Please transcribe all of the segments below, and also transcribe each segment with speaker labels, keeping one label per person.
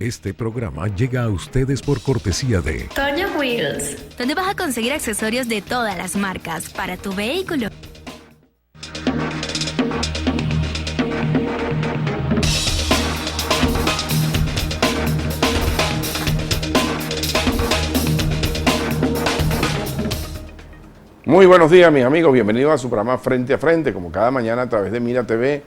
Speaker 1: Este programa llega a ustedes por cortesía de
Speaker 2: Toño Wheels,
Speaker 3: donde vas a conseguir accesorios de todas las marcas para tu vehículo.
Speaker 4: Muy buenos días, mis amigos, bienvenidos a su programa Frente a Frente, como cada mañana a través de Mira TV,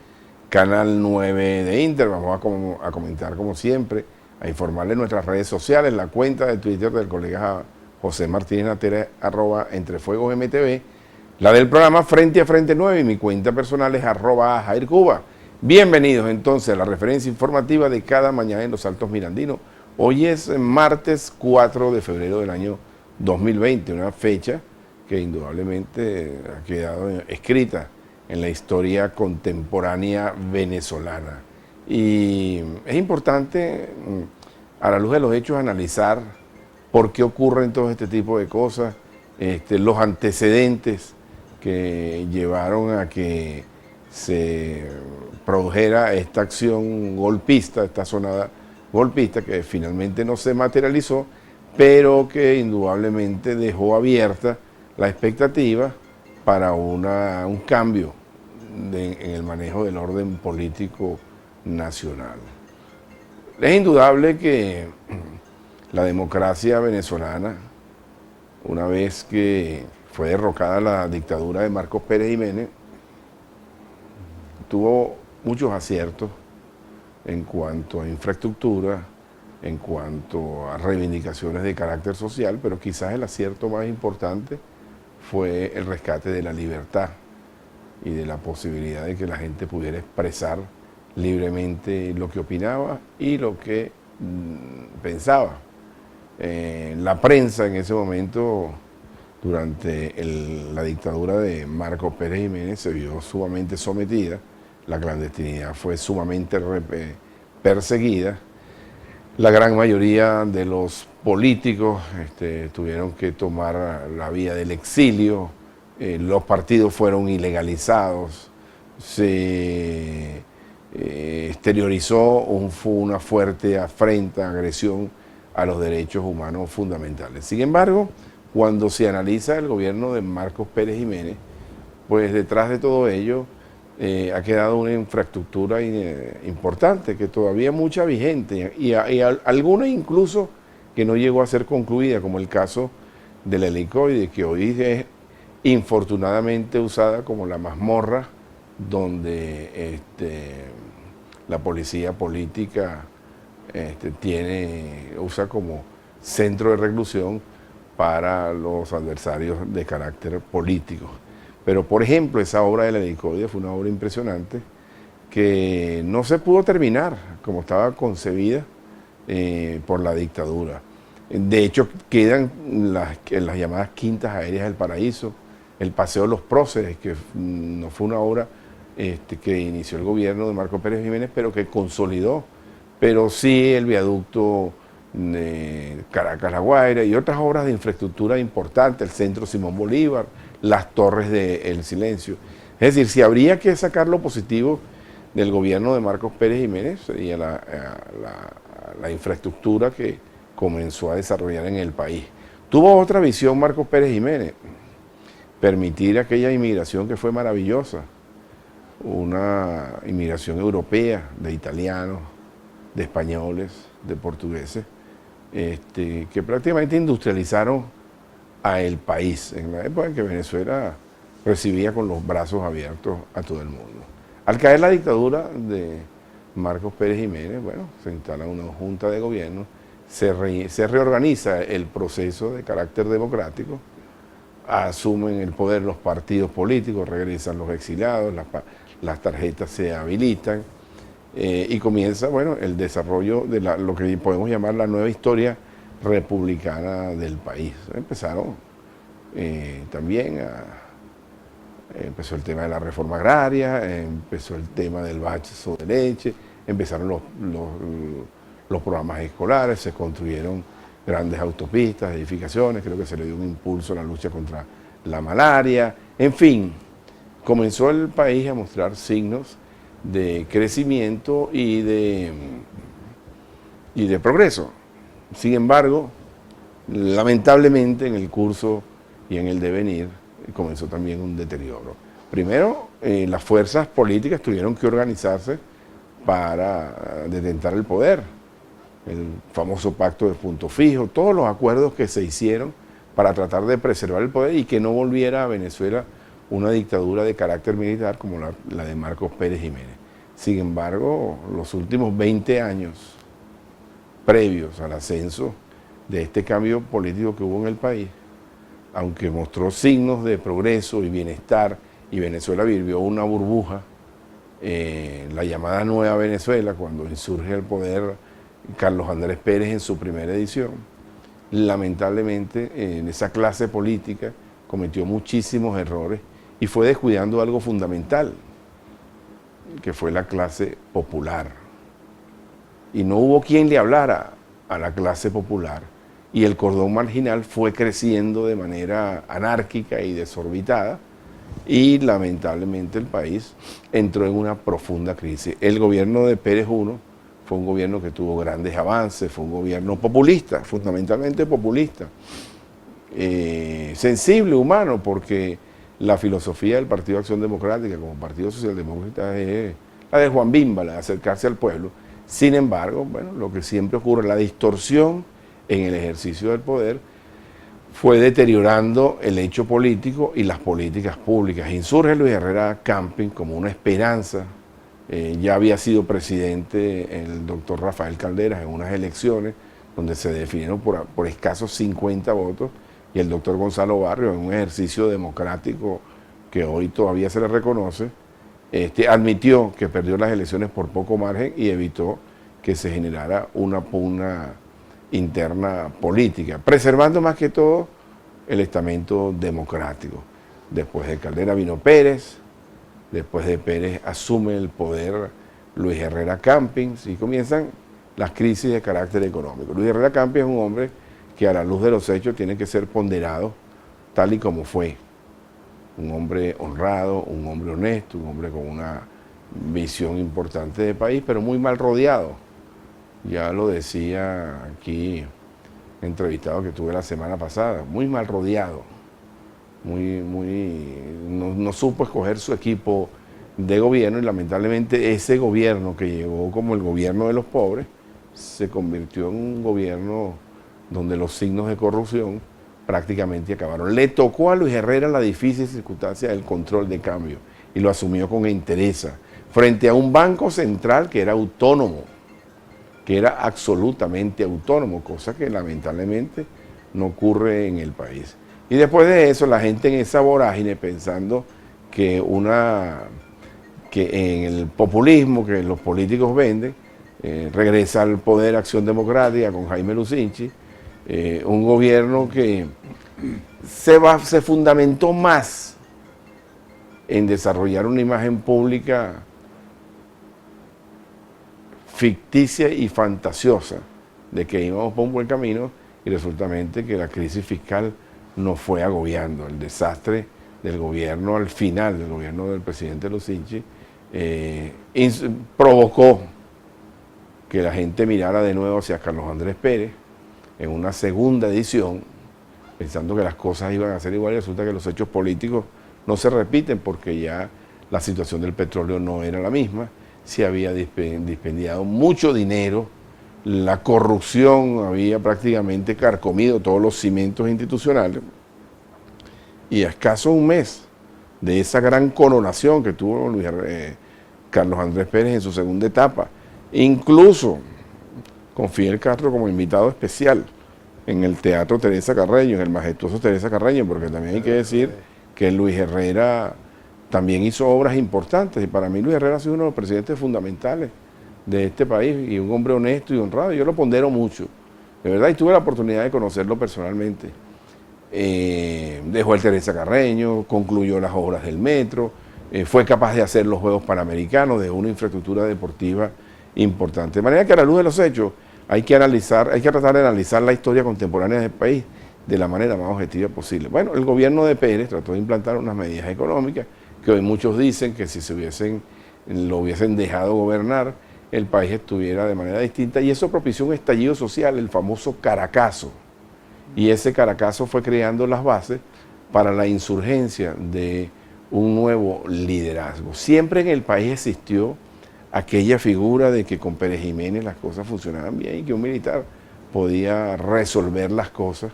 Speaker 4: Canal 9 de Inter. Vamos a comentar como siempre, a informarle nuestras redes sociales, la cuenta de Twitter del colega José Martínez Natera, @entrefuegosmtv, la del programa Frente a Frente 9 y mi cuenta personal es @jaircuba. Bienvenidos entonces a la referencia informativa de cada mañana en los Altos Mirandinos. Hoy es martes 4 de febrero del año 2020, una fecha que indudablemente ha quedado escrita en la historia contemporánea venezolana. Y es importante, a la luz de los hechos, analizar por qué ocurren todo este tipo de cosas, los antecedentes que llevaron a que se produjera esta acción golpista, esta sonada golpista, que finalmente no se materializó, pero que indudablemente dejó abierta la expectativa para un cambio en el manejo del orden político nacional. Es indudable que la democracia venezolana, una vez que fue derrocada la dictadura de Marcos Pérez Jiménez, tuvo muchos aciertos en cuanto a infraestructura, en cuanto a reivindicaciones de carácter social, pero quizás el acierto más importante fue el rescate de la libertad y de la posibilidad de que la gente pudiera expresar libremente lo que opinaba y lo que pensaba. La prensa en ese momento, durante la dictadura de Marcos Pérez Jiménez, se vio sumamente sometida, la clandestinidad fue sumamente perseguida. La gran mayoría de los políticos tuvieron que tomar la vía del exilio, los partidos fueron ilegalizados, se exteriorizó una fuerte afrenta, agresión a los derechos humanos fundamentales. Sin embargo, cuando se analiza el gobierno de Marcos Pérez Jiménez, pues detrás de todo ello ha quedado una infraestructura importante, que todavía mucha vigente, y alguna incluso que no llegó a ser concluida, como el caso del helicoide, que hoy es infortunadamente usada como la mazmorra donde la policía política usa como centro de reclusión para los adversarios de carácter político. Pero, por ejemplo, esa obra del helicoide fue una obra impresionante que no se pudo terminar como estaba concebida por la dictadura. De hecho, quedan las llamadas quintas aéreas del paraíso, el Paseo de los Próceres, que no fue una obra que inició el gobierno de Marcos Pérez Jiménez, pero que consolidó, pero sí el viaducto de Caracas-La Guaira y otras obras de infraestructura importantes, el Centro Simón Bolívar, las Torres del Silencio. Es decir, si habría que sacar lo positivo del gobierno de Marcos Pérez Jiménez, sería la infraestructura que comenzó a desarrollar en el país. Tuvo otra visión Marcos Pérez Jiménez, permitir aquella inmigración que fue maravillosa, una inmigración europea, de italianos, de españoles, de portugueses, que prácticamente industrializaron a el país, en la época en que Venezuela recibía con los brazos abiertos a todo el mundo. Al caer la dictadura de Marcos Pérez Jiménez, bueno, se instala una junta de gobierno, se reorganiza el proceso de carácter democrático, asumen el poder los partidos políticos, regresan los exiliados, las tarjetas se habilitan y comienza, bueno, el desarrollo de lo que podemos llamar la nueva historia republicana del país. Empezaron empezó el tema de la reforma agraria, empezó el tema del vaso de leche, empezaron los programas escolares, se construyeron grandes autopistas, edificaciones, creo que se le dio un impulso a la lucha contra la malaria, en fin, comenzó el país a mostrar signos de crecimiento y de y de progreso. Sin embargo, lamentablemente en el curso y en el devenir comenzó también un deterioro. Primero, las fuerzas políticas tuvieron que organizarse para detentar el poder. El famoso pacto de punto fijo, todos los acuerdos que se hicieron para tratar de preservar el poder y que no volviera a Venezuela una dictadura de carácter militar como la de Marcos Pérez Jiménez. Sin embargo, los últimos 20 años previos al ascenso de este cambio político que hubo en el país, aunque mostró signos de progreso y bienestar, y Venezuela vivió una burbuja, la llamada Nueva Venezuela, cuando insurge al poder Carlos Andrés Pérez en su primera edición, lamentablemente en esa clase política cometió muchísimos errores y fue descuidando algo fundamental, que fue la clase popular. Y no hubo quien le hablara a la clase popular, y el cordón marginal fue creciendo de manera anárquica y desorbitada, y lamentablemente el país entró en una profunda crisis. El gobierno de Pérez I fue un gobierno que tuvo grandes avances, fue un gobierno populista, fundamentalmente populista, sensible, humano, porque la filosofía del Partido de Acción Democrática como Partido Socialdemócrata es la de Juan Bimba, la de acercarse al pueblo. Sin embargo, bueno, lo que siempre ocurre, la distorsión en el ejercicio del poder fue deteriorando el hecho político y las políticas públicas. Insurge Luis Herrera Campins como una esperanza. Ya había sido presidente el doctor Rafael Calderas en unas elecciones donde se definieron por escasos 50 votos, y el doctor Gonzalo Barrios, en un ejercicio democrático que hoy todavía se le reconoce, admitió que perdió las elecciones por poco margen y evitó que se generara una pugna interna política, preservando más que todo el estamento democrático. Después de Caldera vino Pérez, después de Pérez asume el poder Luis Herrera Campins y comienzan las crisis de carácter económico. Luis Herrera Campins es un hombre que a la luz de los hechos tiene que ser ponderado tal y como fue. Un hombre honrado, un hombre honesto, un hombre con una visión importante de país, pero muy mal rodeado. Ya lo decía aquí, entrevistado que tuve la semana pasada, muy mal rodeado, no supo escoger su equipo de gobierno, y lamentablemente ese gobierno que llegó como el gobierno de los pobres se convirtió en un gobierno donde los signos de corrupción prácticamente acabaron. Le tocó a Luis Herrera la difícil circunstancia del control de cambio y lo asumió con entereza frente a un banco central que era autónomo, que era absolutamente autónomo, cosa que lamentablemente no ocurre en el país. Y después de eso, la gente en esa vorágine, pensando que en el populismo que los políticos venden, regresa al poder Acción Democrática con Jaime Lucinchi, un gobierno que se fundamentó más en desarrollar una imagen pública ficticia y fantasiosa de que íbamos por un buen camino, y resultamente que la crisis fiscal nos fue agobiando. El desastre del gobierno al final, del gobierno del presidente Lucinchi, provocó que la gente mirara de nuevo hacia Carlos Andrés Pérez en una segunda edición, pensando que las cosas iban a ser iguales. Resulta que los hechos políticos no se repiten, porque ya la situación del petróleo no era la misma, se había dispendiado mucho dinero, la corrupción había prácticamente carcomido todos los cimientos institucionales, y a escaso un mes de esa gran coronación que tuvo Carlos Andrés Pérez en su segunda etapa, incluso con Fidel Castro como invitado especial en el Teatro Teresa Carreño, en el majestuoso Teresa Carreño, porque también hay que decir que Luis Herrera también hizo obras importantes, y para mí Luis Herrera ha sido uno de los presidentes fundamentales de este país, y un hombre honesto y honrado. Yo lo pondero mucho, de verdad, y tuve la oportunidad de conocerlo personalmente. Dejó el Teresa Carreño, concluyó las obras del metro, fue capaz de hacer los Juegos Panamericanos, de una infraestructura deportiva importante. De manera que, a la luz de los hechos, hay que tratar de analizar la historia contemporánea del país de la manera más objetiva posible. Bueno, el gobierno de Pérez trató de implantar unas medidas económicas que hoy muchos dicen que si lo hubiesen dejado gobernar, el país estuviera de manera distinta, y eso propició un estallido social, el famoso Caracazo. Y ese Caracazo fue creando las bases para la insurgencia de un nuevo liderazgo. Siempre en el país existió aquella figura de que con Pérez Jiménez las cosas funcionaban bien y que un militar podía resolver las cosas.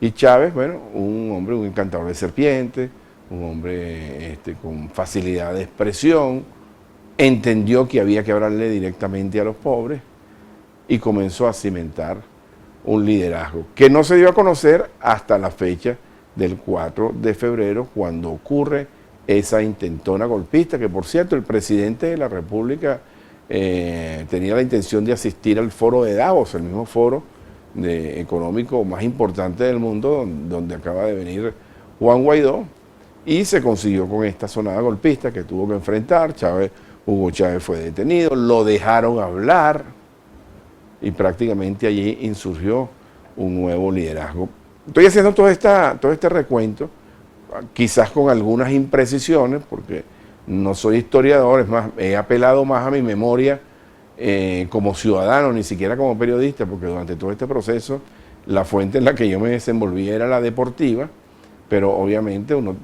Speaker 4: Y Chávez, bueno, un hombre, un encantador de serpientes, un hombre con facilidad de expresión, entendió que había que hablarle directamente a los pobres y comenzó a cimentar un liderazgo que no se dio a conocer hasta la fecha del 4 de febrero, cuando ocurre esa intentona golpista, que por cierto el presidente de la República tenía la intención de asistir al foro de Davos, el mismo foro económico más importante del mundo, donde acaba de venir Juan Guaidó, y se consiguió con esta sonada golpista que tuvo que enfrentar. Hugo Chávez fue detenido, lo dejaron hablar y prácticamente allí insurgió un nuevo liderazgo. Estoy haciendo todo este recuento, quizás con algunas imprecisiones, porque no soy historiador, es más, he apelado más a mi memoria como ciudadano, ni siquiera como periodista, porque durante todo este proceso la fuente en la que yo me desenvolví era la deportiva, pero obviamente uno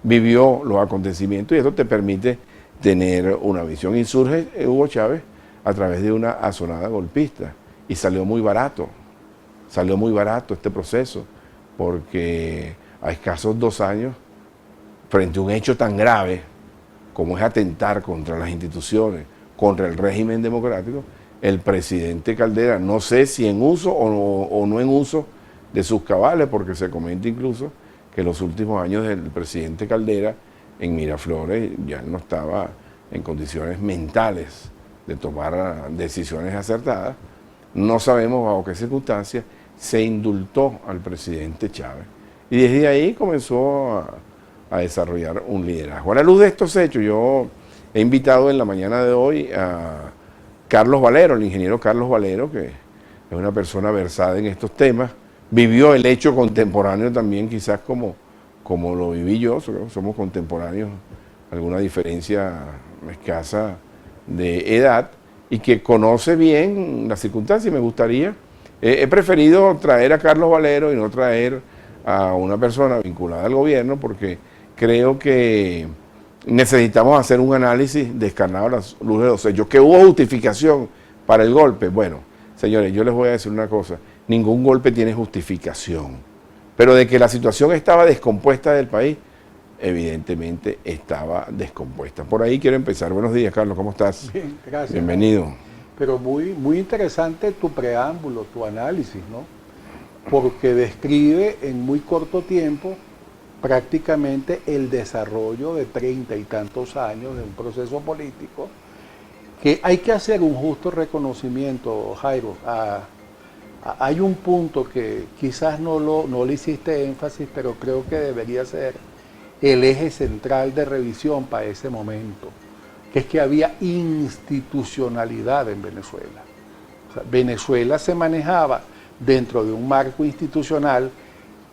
Speaker 4: vivió los acontecimientos y eso te permite tener una visión. Insurge Hugo Chávez a través de una asonada golpista y salió muy barato este proceso, porque a escasos 2 años, frente a un hecho tan grave como es atentar contra las instituciones, contra el régimen democrático, el presidente Caldera, no sé si en uso o no en uso de sus cabales, porque se comenta incluso que los últimos años del presidente Caldera en Miraflores ya no estaba en condiciones mentales de tomar decisiones acertadas. No sabemos bajo qué circunstancias se indultó al presidente Chávez. Y desde ahí comenzó a desarrollar un liderazgo. A la luz de estos hechos, yo he invitado en la mañana de hoy a Carlos Valero, el ingeniero Carlos Valero, que es una persona versada en estos temas, vivió el hecho contemporáneo también, quizás como lo viví yo, somos contemporáneos, alguna diferencia escasa de edad, y que conoce bien las circunstancias. Y me gustaría, he preferido traer a Carlos Valero y no traer a una persona vinculada al gobierno, porque creo que necesitamos hacer un análisis descarnado a la luz de los hechos. ¿Que hubo justificación para el golpe? Bueno, señores, yo les voy a decir una cosa, ningún golpe tiene justificación, pero de que la situación estaba descompuesta del país, evidentemente estaba descompuesta. Por ahí quiero empezar. Buenos días, Carlos, ¿cómo estás?
Speaker 2: Bien, gracias.
Speaker 4: Bienvenido.
Speaker 2: Pero muy interesante tu preámbulo, tu análisis, ¿no? Porque describe en muy corto tiempo prácticamente el desarrollo de 30 y tantos años de un proceso político, que hay que hacer un justo reconocimiento, Jairo. Hay un punto que quizás no le hiciste énfasis, pero creo que debería ser el eje central de revisión para ese momento, que es que había institucionalidad en Venezuela. O sea, Venezuela se manejaba dentro de un marco institucional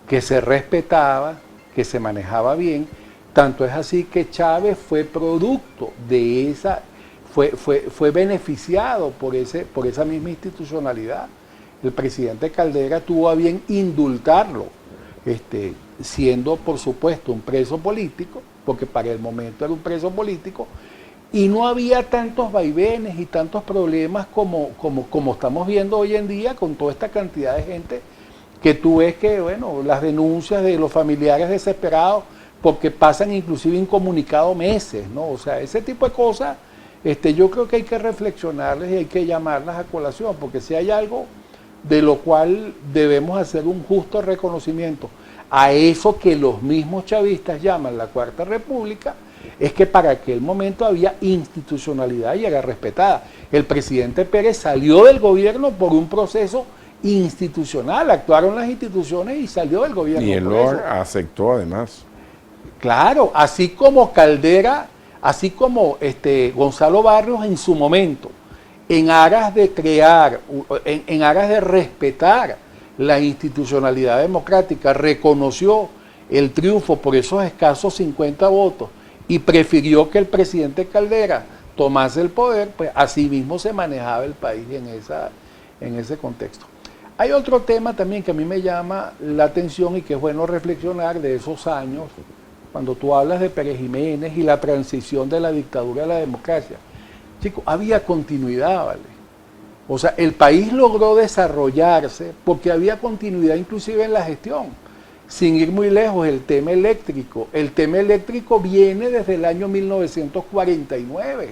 Speaker 2: que se respetaba, que se manejaba bien. Tanto es así que Chávez fue producto de esa, fue beneficiado por esa misma institucionalidad. El presidente Caldera tuvo a bien indultarlo, siendo por supuesto un preso político, porque para el momento era un preso político, y no había tantos vaivenes y tantos problemas como estamos viendo hoy en día con toda esta cantidad de gente que tú ves que, bueno, las denuncias de los familiares desesperados porque pasan inclusive incomunicados meses, ¿no? O sea, ese tipo de cosas, yo creo que hay que reflexionarles y hay que llamarlas a colación, porque si hay algo de lo cual debemos hacer un justo reconocimiento a eso que los mismos chavistas llaman la Cuarta República, es que para aquel momento había institucionalidad y era respetada. El presidente Pérez salió del gobierno por un proceso institucional, actuaron las instituciones y salió del gobierno.
Speaker 4: Y él lo aceptó además.
Speaker 2: Claro, así como Caldera, así como Gonzalo Barrios en su momento, en aras de crear, en aras de respetar la institucionalidad democrática, reconoció el triunfo por esos escasos 50 votos y prefirió que el presidente Caldera tomase el poder, pues así mismo se manejaba el país en ese contexto. Hay otro tema también que a mí me llama la atención y que es bueno reflexionar de esos años, cuando tú hablas de Pérez Jiménez y la transición de la dictadura a la democracia. Chicos, había continuidad, ¿vale? O sea, el país logró desarrollarse porque había continuidad inclusive en la gestión. Sin ir muy lejos, el tema eléctrico. El tema eléctrico viene desde el año 1949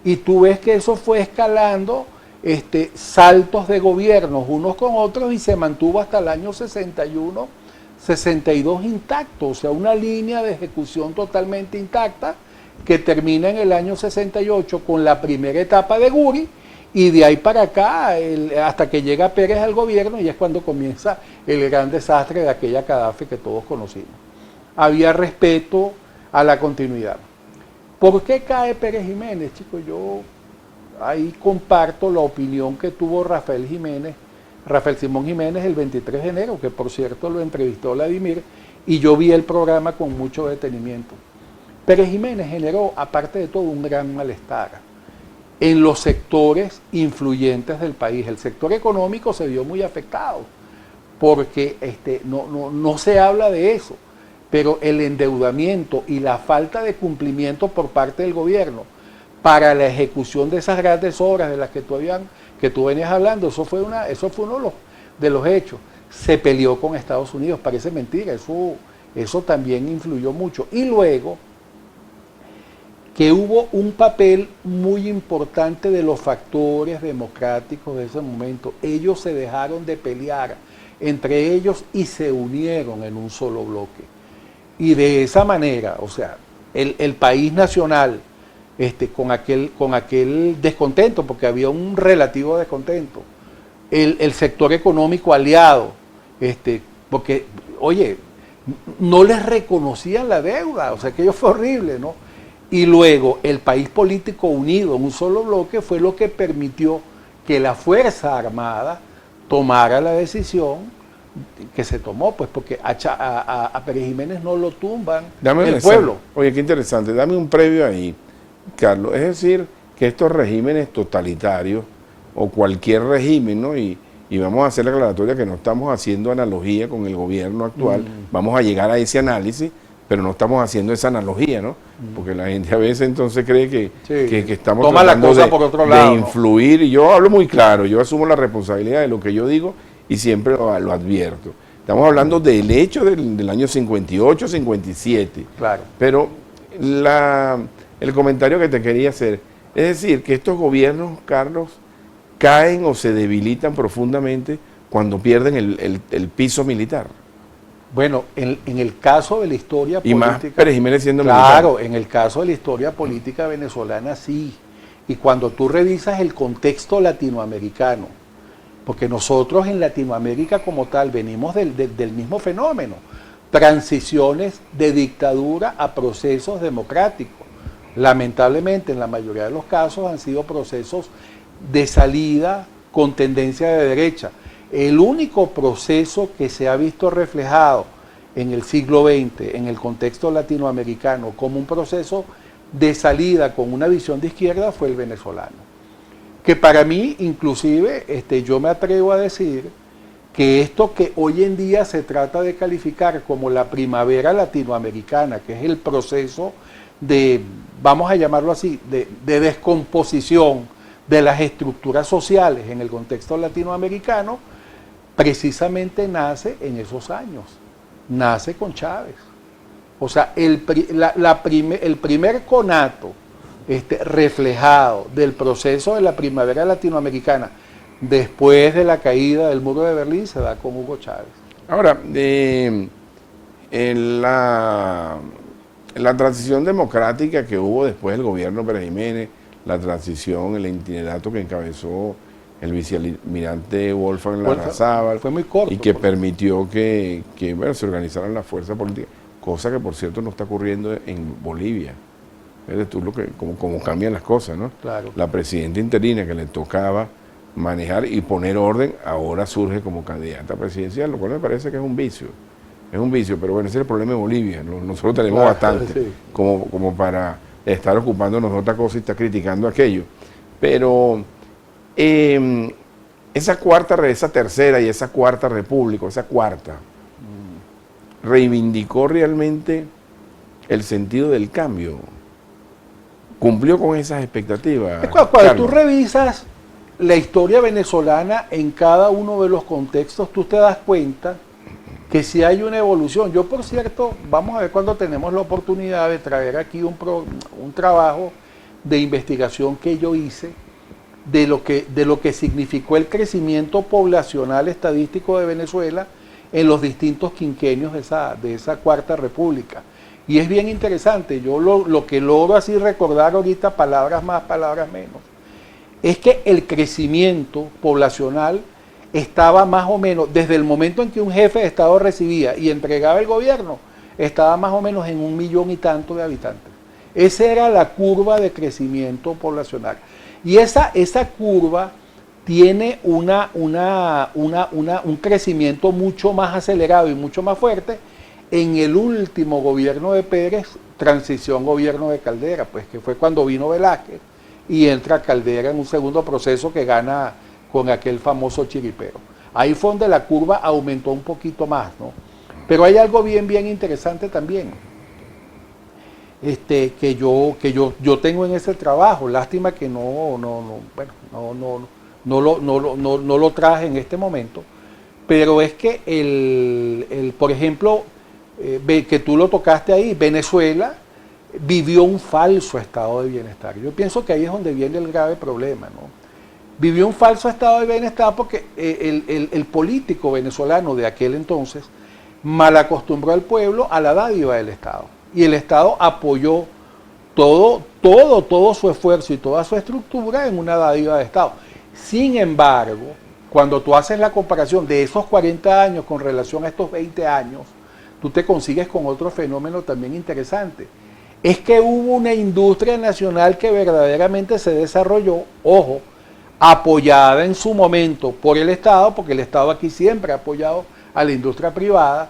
Speaker 2: y tú ves que eso fue escalando saltos de gobiernos unos con otros y se mantuvo hasta el año 61, 62 intacto, o sea, una línea de ejecución totalmente intacta que termina en el año 68 con la primera etapa de Guri. Y de ahí para acá, hasta que llega Pérez al gobierno, y es cuando comienza el gran desastre de aquella Gaddafi que todos conocimos. Había respeto a la continuidad. ¿Por qué cae Pérez Jiménez, chicos? Yo ahí comparto la opinión que tuvo Rafael Simón Jiménez el 23 de enero, que por cierto lo entrevistó Vladimir, y yo vi el programa con mucho detenimiento. Pérez Jiménez generó, aparte de todo, un gran malestar en los sectores influyentes del país. El sector económico se vio muy afectado, porque no se habla de eso, pero el endeudamiento y la falta de cumplimiento por parte del gobierno para la ejecución de esas grandes obras de las que tú venías hablando, eso fue uno de los hechos. Se peleó con Estados Unidos, parece mentira, eso también influyó mucho. Y luego, que hubo un papel muy importante de los factores democráticos de ese momento. Ellos se dejaron de pelear entre ellos y se unieron en un solo bloque. Y de esa manera, o sea, el país nacional, con aquel descontento, porque había un relativo descontento, el sector económico aliado, porque, oye, no les reconocían la deuda, o sea, aquello fue horrible, ¿no? Y luego el país político unido en un solo bloque fue lo que permitió que la Fuerza Armada tomara la decisión que se tomó, pues porque a Pérez Jiménez no lo tumban el pueblo.
Speaker 4: Oye, qué interesante, dame un previo ahí, Carlos. Es decir, que estos regímenes totalitarios o cualquier régimen, ¿no? Y vamos a hacer la aclaratoria que no estamos haciendo analogía con el gobierno actual, vamos a llegar a ese análisis, pero no estamos haciendo esa analogía, ¿no? Porque la gente a veces entonces cree que estamos
Speaker 2: toma
Speaker 4: tratando
Speaker 2: la cosa por otro lado,
Speaker 4: de influir, y yo hablo muy claro, yo asumo la responsabilidad de lo que yo digo y siempre lo advierto. Estamos hablando del hecho del año 58, 57.
Speaker 2: Claro.
Speaker 4: Pero el comentario que te quería hacer, es decir, que estos gobiernos, Carlos, caen o se debilitan profundamente cuando pierden el piso militar.
Speaker 2: Bueno, en el caso de la historia
Speaker 4: política... Y más Pérez Jiménez siendo
Speaker 2: militar. Claro, en el caso de la historia política venezolana sí. Y cuando tú revisas el contexto latinoamericano, porque nosotros en Latinoamérica como tal venimos del mismo fenómeno, transiciones de dictadura a procesos democráticos. Lamentablemente, en la mayoría de los casos han sido procesos de salida con tendencia de derecha. El único proceso que se ha visto reflejado en el siglo XX, en el contexto latinoamericano, como un proceso de salida con una visión de izquierda fue el venezolano. Que para mí, inclusive, yo me atrevo a decir que esto que hoy en día se trata de calificar como la primavera latinoamericana, que es el proceso de, vamos a llamarlo así, de descomposición de las estructuras sociales en el contexto latinoamericano, precisamente nace en esos años, nace con Chávez. O sea, el primer conato reflejado del proceso de la primavera latinoamericana después de la caída del muro de Berlín se da con Hugo Chávez.
Speaker 4: Ahora, en la transición democrática que hubo después del gobierno Pérez Jiménez, la transición, el itinerato que encabezó el vicealmirante Wolfgang Larrazábal,
Speaker 2: fue muy corto,
Speaker 4: y que permitió que se organizaran las fuerzas políticas, cosa que por cierto no está ocurriendo en Bolivia. Es tú cómo cambian las cosas, ¿no?
Speaker 2: Claro.
Speaker 4: La presidenta interina que le tocaba manejar y poner orden, ahora surge como candidata presidencial, lo cual me parece que es un vicio. Es un vicio, pero bueno, ese es el problema de Bolivia, ¿no? Nosotros tenemos bastante,
Speaker 2: sí,
Speaker 4: como para estar ocupándonos de otra cosa y estar criticando aquello. Pero esa tercera y esa cuarta república, esa cuarta, reivindicó realmente el sentido del cambio. Cumplió con esas expectativas.
Speaker 2: Cuando tú revisas la historia venezolana en cada uno de los contextos, tú te das cuenta que sí hay una evolución. Yo, por cierto, vamos a ver cuando tenemos la oportunidad de traer aquí un trabajo de investigación que yo hice de lo que significó el crecimiento poblacional estadístico de Venezuela en los distintos quinquenios de esa cuarta república. Y es bien interesante, yo lo que logro así recordar ahorita, palabras más, palabras menos, es que el crecimiento poblacional estaba más o menos, desde el momento en que un jefe de Estado recibía y entregaba el gobierno, estaba más o menos en 1 millón y tanto de habitantes. Esa era la curva de crecimiento poblacional. Y esa curva tiene un crecimiento mucho más acelerado y mucho más fuerte en el último gobierno de Pérez, transición gobierno de Caldera, pues que fue cuando vino Velázquez y entra Caldera en un segundo proceso que gana con aquel famoso chiripero. Ahí fue donde la curva aumentó un poquito más, ¿no? Pero hay algo bien interesante también, que yo tengo en ese trabajo. Lástima que no lo traje en este momento, pero es que por ejemplo, que tú lo tocaste ahí, Venezuela vivió un falso estado de bienestar. Yo pienso que ahí es donde viene el grave problema, ¿no? Vivió un falso estado de bienestar porque el político venezolano de aquel entonces mal acostumbró al pueblo a la dádiva del Estado. Y el Estado apoyó todo su esfuerzo y toda su estructura en una dádiva de Estado. Sin embargo, cuando tú haces la comparación de esos 40 años con relación a estos 20 años, tú te consigues con otro fenómeno también interesante. Es que hubo una industria nacional que verdaderamente se desarrolló, ojo, apoyada en su momento por el Estado, porque el Estado aquí siempre ha apoyado a la industria privada,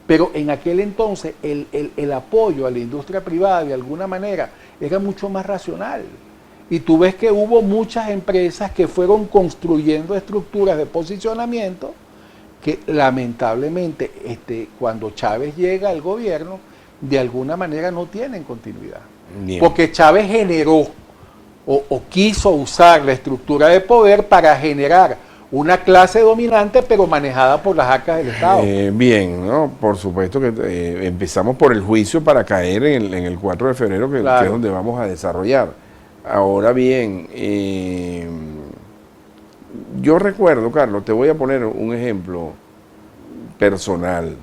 Speaker 2: pero en aquel entonces el apoyo a la industria privada de alguna manera era mucho más racional. Y tú ves que hubo muchas empresas que fueron construyendo estructuras de posicionamiento que lamentablemente cuando Chávez llega al gobierno, de alguna manera no tienen continuidad.
Speaker 4: Bien.
Speaker 2: Porque Chávez generó o quiso usar la estructura de poder para generar una clase dominante, pero manejada por las arcas del Estado.
Speaker 4: Bien, ¿no? Por supuesto que empezamos por el juicio para caer en el 4 de febrero, que es donde vamos a desarrollar. Ahora bien, yo recuerdo, Carlos, te voy a poner un ejemplo personal.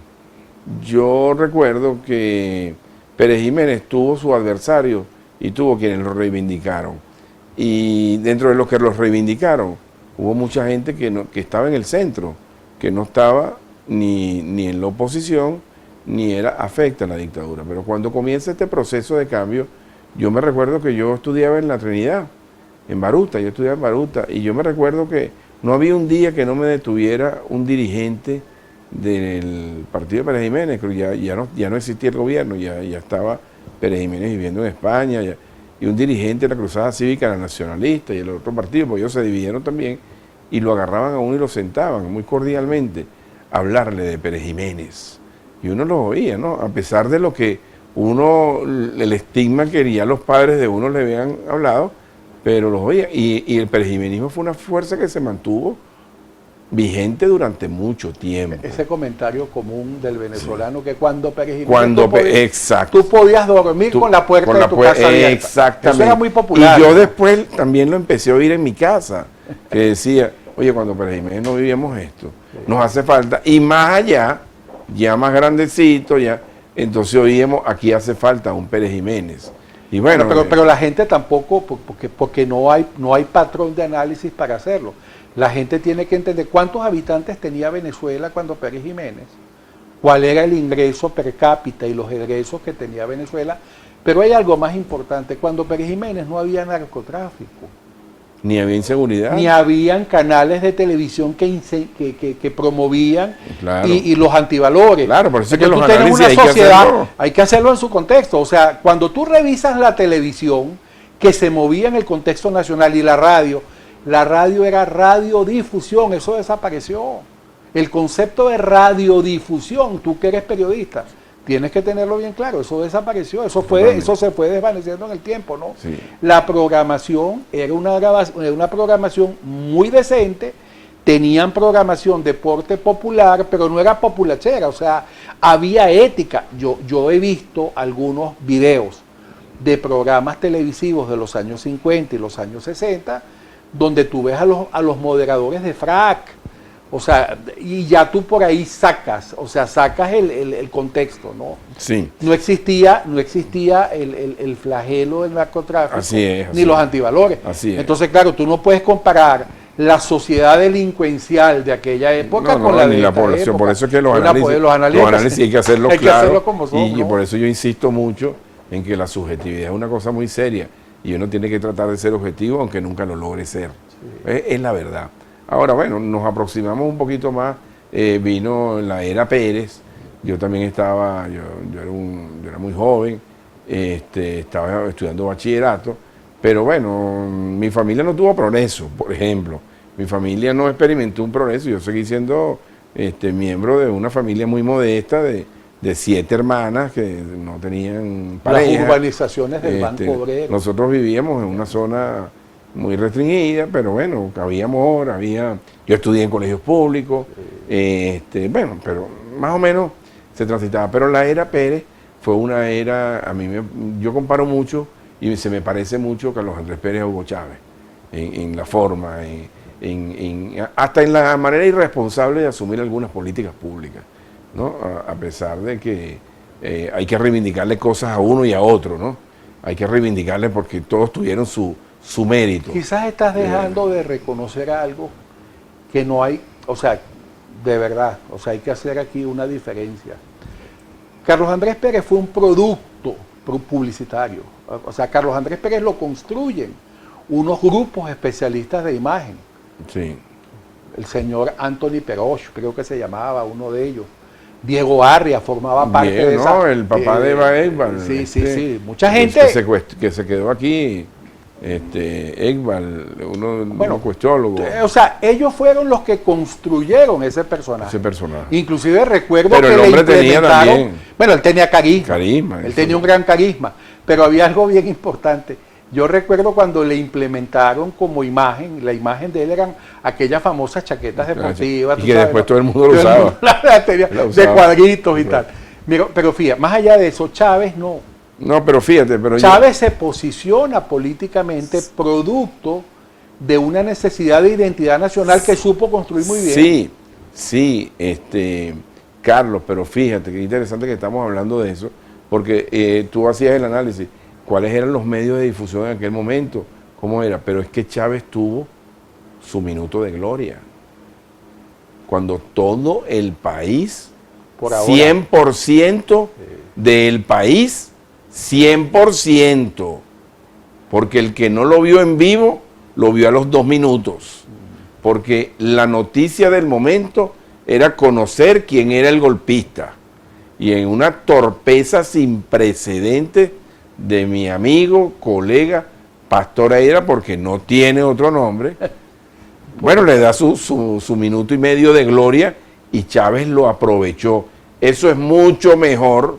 Speaker 4: Yo recuerdo que Pérez Jiménez tuvo su adversario y tuvo quienes lo reivindicaron. Y dentro de los que los reivindicaron, hubo mucha gente que estaba en el centro, que no estaba ni en la oposición, ni era afecta a la dictadura. Pero cuando comienza este proceso de cambio, yo me recuerdo que yo estudiaba en la Trinidad, en Baruta, yo estudiaba en Baruta, y yo me recuerdo que no había un día que no me detuviera un dirigente del partido de Pérez Jiménez, que ya no existía el gobierno, ya estaba Pérez Jiménez viviendo en España, y un dirigente de la Cruzada Cívica era nacionalista, y el otro partido, porque ellos se dividieron también, y lo agarraban a uno y lo sentaban muy cordialmente a hablarle de Pérez Jiménez. Y uno lo oía, ¿no? A pesar de lo que el estigma que ya los padres de uno le habían hablado, pero los oía. Y el perejimenismo fue una fuerza que se mantuvo vigente durante mucho tiempo.
Speaker 2: Ese comentario común del venezolano, sí, que cuando Pérez
Speaker 4: Jiménez,
Speaker 2: tú podías dormir con la puerta de tu casa abierta.
Speaker 4: Exactamente.
Speaker 2: Eso era muy popular.
Speaker 4: Y yo después también lo empecé a oír en mi casa, que decía, oye, cuando Pérez Jiménez no vivíamos esto, nos hace falta. Y más allá, ya más grandecito, ya, entonces oíamos, aquí hace falta un Pérez Jiménez. Y bueno,
Speaker 2: pero la gente tampoco, porque no hay patrón de análisis para hacerlo. La gente tiene que entender cuántos habitantes tenía Venezuela cuando Pérez Jiménez, cuál era el ingreso per cápita y los egresos que tenía Venezuela. Pero hay algo más importante, cuando Pérez Jiménez no había narcotráfico.
Speaker 4: Ni había inseguridad.
Speaker 2: Ni habían canales de televisión que promovían
Speaker 4: Claro.
Speaker 2: y los antivalores.
Speaker 4: Claro, por eso es que
Speaker 2: Entonces,
Speaker 4: los
Speaker 2: tú tienes
Speaker 4: análisis
Speaker 2: una sociedad,
Speaker 4: hacerlo.
Speaker 2: hay que hacerlo en su contexto. O sea, cuando tú revisas la televisión que se movía en el contexto nacional y la radio era radiodifusión, eso desapareció. El concepto de radiodifusión, tú que eres periodista, tienes que tenerlo bien claro, eso desapareció, eso se fue desvaneciendo en el tiempo, ¿no?
Speaker 4: Sí.
Speaker 2: La programación era una programación muy decente, tenían programación deporte popular, pero no era populachera, o sea, había ética. Yo he visto algunos videos de programas televisivos de los años 50 y los años 60, donde tú ves a los moderadores de frac, o sea, y ya tú por ahí sacas el contexto, ¿no?
Speaker 4: Sí.
Speaker 2: No existía el flagelo del narcotráfico,
Speaker 4: Así es,
Speaker 2: ni los antivalores.
Speaker 4: Así es.
Speaker 2: Entonces, claro, tú no puedes comparar la sociedad delincuencial de aquella época con la de
Speaker 4: la
Speaker 2: esta
Speaker 4: población.
Speaker 2: época.
Speaker 4: Por eso es que los
Speaker 2: Los
Speaker 4: análisis hay que hacerlos
Speaker 2: hay que
Speaker 4: claros.
Speaker 2: hacerlo como son,
Speaker 4: y
Speaker 2: ¿no?
Speaker 4: por eso yo insisto mucho en que la subjetividad es una cosa muy seria y uno tiene que tratar de ser objetivo aunque nunca lo logre ser. Es la verdad. Ahora, bueno, nos aproximamos un poquito más. Vino la era Pérez. Yo también estaba, yo era muy joven, estaba estudiando bachillerato, pero bueno, mi familia no tuvo progreso, por ejemplo. Mi familia no experimentó un progreso. Yo seguí siendo miembro de una familia muy modesta de 7 hermanas que no tenían pareja.
Speaker 2: Las urbanizaciones del Banco Obrero.
Speaker 4: Nosotros vivíamos en una zona muy restringida, pero bueno, había amor, yo estudié en colegios públicos, bueno, pero más o menos se transitaba. Pero la era Pérez fue una era, yo comparo mucho y se me parece mucho a Carlos Andrés Pérez a Hugo Chávez, en la forma, hasta en la manera irresponsable de asumir algunas políticas públicas, ¿no? A pesar de que hay que reivindicarle cosas a uno y a otro, ¿no? Hay que reivindicarle porque todos tuvieron su mérito.
Speaker 2: Quizás estás dejando de reconocer algo que no hay, o sea, de verdad, o sea, hay que hacer aquí una diferencia. Carlos Andrés Pérez fue un producto publicitario, o sea, Carlos Andrés Pérez lo construyen unos grupos especialistas de imagen.
Speaker 4: Sí.
Speaker 2: El señor Anthony Perosh, creo que se llamaba uno de ellos. Diego Arria formaba parte de esa.
Speaker 4: No, el papá de Eva Ekbal.
Speaker 2: Sí. Mucha gente.
Speaker 4: Que se quedó aquí, Ekbal, uno cuestiólogo.
Speaker 2: O sea, ellos fueron los que construyeron ese personaje. Inclusive recuerdo
Speaker 4: pero
Speaker 2: que
Speaker 4: el hombre
Speaker 2: le implementaron.
Speaker 4: tenía también.
Speaker 2: Bueno, él tenía carisma. Él tenía un gran carisma. Pero había algo bien importante. Yo recuerdo cuando le implementaron como imagen, la imagen de él eran aquellas famosas chaquetas deportivas.
Speaker 4: Y que después todo el mundo lo usaba.
Speaker 2: De cuadritos y tal. Pero fíjate, más allá de eso, Chávez no.
Speaker 4: No, pero fíjate.
Speaker 2: Chávez se posiciona políticamente producto de una necesidad de identidad nacional que supo construir muy bien.
Speaker 4: Sí, Carlos, pero fíjate, qué interesante que estamos hablando de eso, porque tú hacías el análisis. ¿Cuáles eran los medios de difusión en aquel momento? ¿Cómo era? Pero es que Chávez tuvo su minuto de gloria. Cuando todo el país,
Speaker 2: por ahora,
Speaker 4: 100% del país, 100%. Porque el que no lo vio en vivo, lo vio a los 2 minutos. Porque la noticia del momento era conocer quién era el golpista. Y en una torpeza sin precedentes de mi amigo, colega, Pastor Eira, porque no tiene otro nombre, bueno, le da su minuto y medio de gloria y Chávez lo aprovechó. Eso es mucho mejor,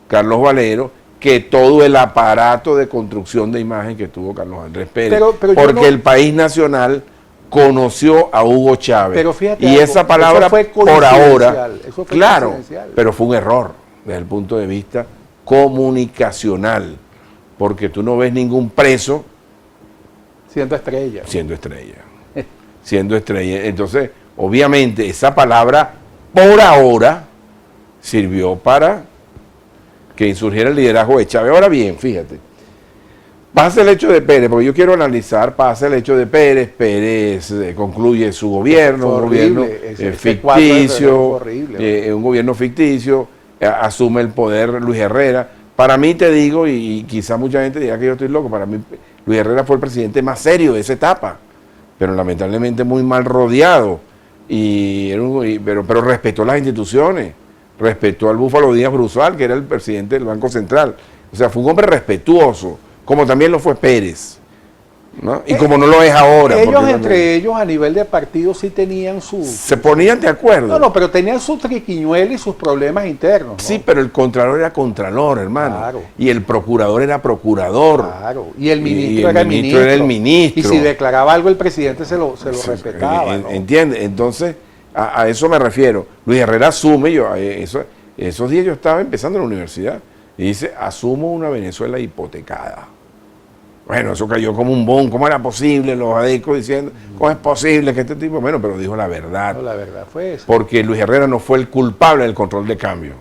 Speaker 4: Carlos Valero, que todo el aparato de construcción de imagen que tuvo Carlos Andrés Pérez, porque el país nacional conoció a Hugo Chávez.
Speaker 2: Pero fíjate,
Speaker 4: y esa palabra por ahora, claro, pero fue un error desde el punto de vista comunicacional, porque tú no ves ningún preso
Speaker 2: siendo estrella.
Speaker 4: Siendo estrella. Entonces, obviamente, esa palabra por ahora sirvió para que insurgiera el liderazgo de Chávez. Ahora bien, fíjate, pasa el hecho de Pérez, porque yo quiero analizar, pasa el hecho de Pérez, concluye su gobierno, un gobierno ficticio, un gobierno ficticio, asume el poder Luis Herrera. Para mí, te digo, y quizá mucha gente diga que yo estoy loco, para mí Luis Herrera fue el presidente más serio de esa etapa, pero lamentablemente muy mal rodeado, pero respetó las instituciones, respetó al Búfalo Díaz Brusal, que era el presidente del Banco Central. O sea, fue un hombre respetuoso, como también lo fue Pérez, ¿no? Y como no lo es ahora.
Speaker 2: Ellos entre ellos a nivel de partido sí tenían
Speaker 4: se ponían de acuerdo.
Speaker 2: No, pero tenían su triquiñuela y sus problemas internos, ¿no?
Speaker 4: Sí, pero el contralor era contralor, hermano.
Speaker 2: Claro.
Speaker 4: Y el procurador era procurador.
Speaker 2: Claro. Y el ministro era el
Speaker 4: ministro.
Speaker 2: Y si declaraba algo el presidente se lo respetaba, ¿no?
Speaker 4: ¿Entiendes? Entonces, a eso me refiero. Luis Herrera asume, esos días yo estaba empezando en la universidad, y dice, asumo una Venezuela hipotecada. Bueno, eso cayó como un boom. ¿Cómo era posible? Los adecos diciendo, ¿cómo es posible que este tipo? Bueno, pero dijo la verdad.
Speaker 2: No, la verdad fue eso.
Speaker 4: Porque Luis Herrera no fue el culpable del control de cambio.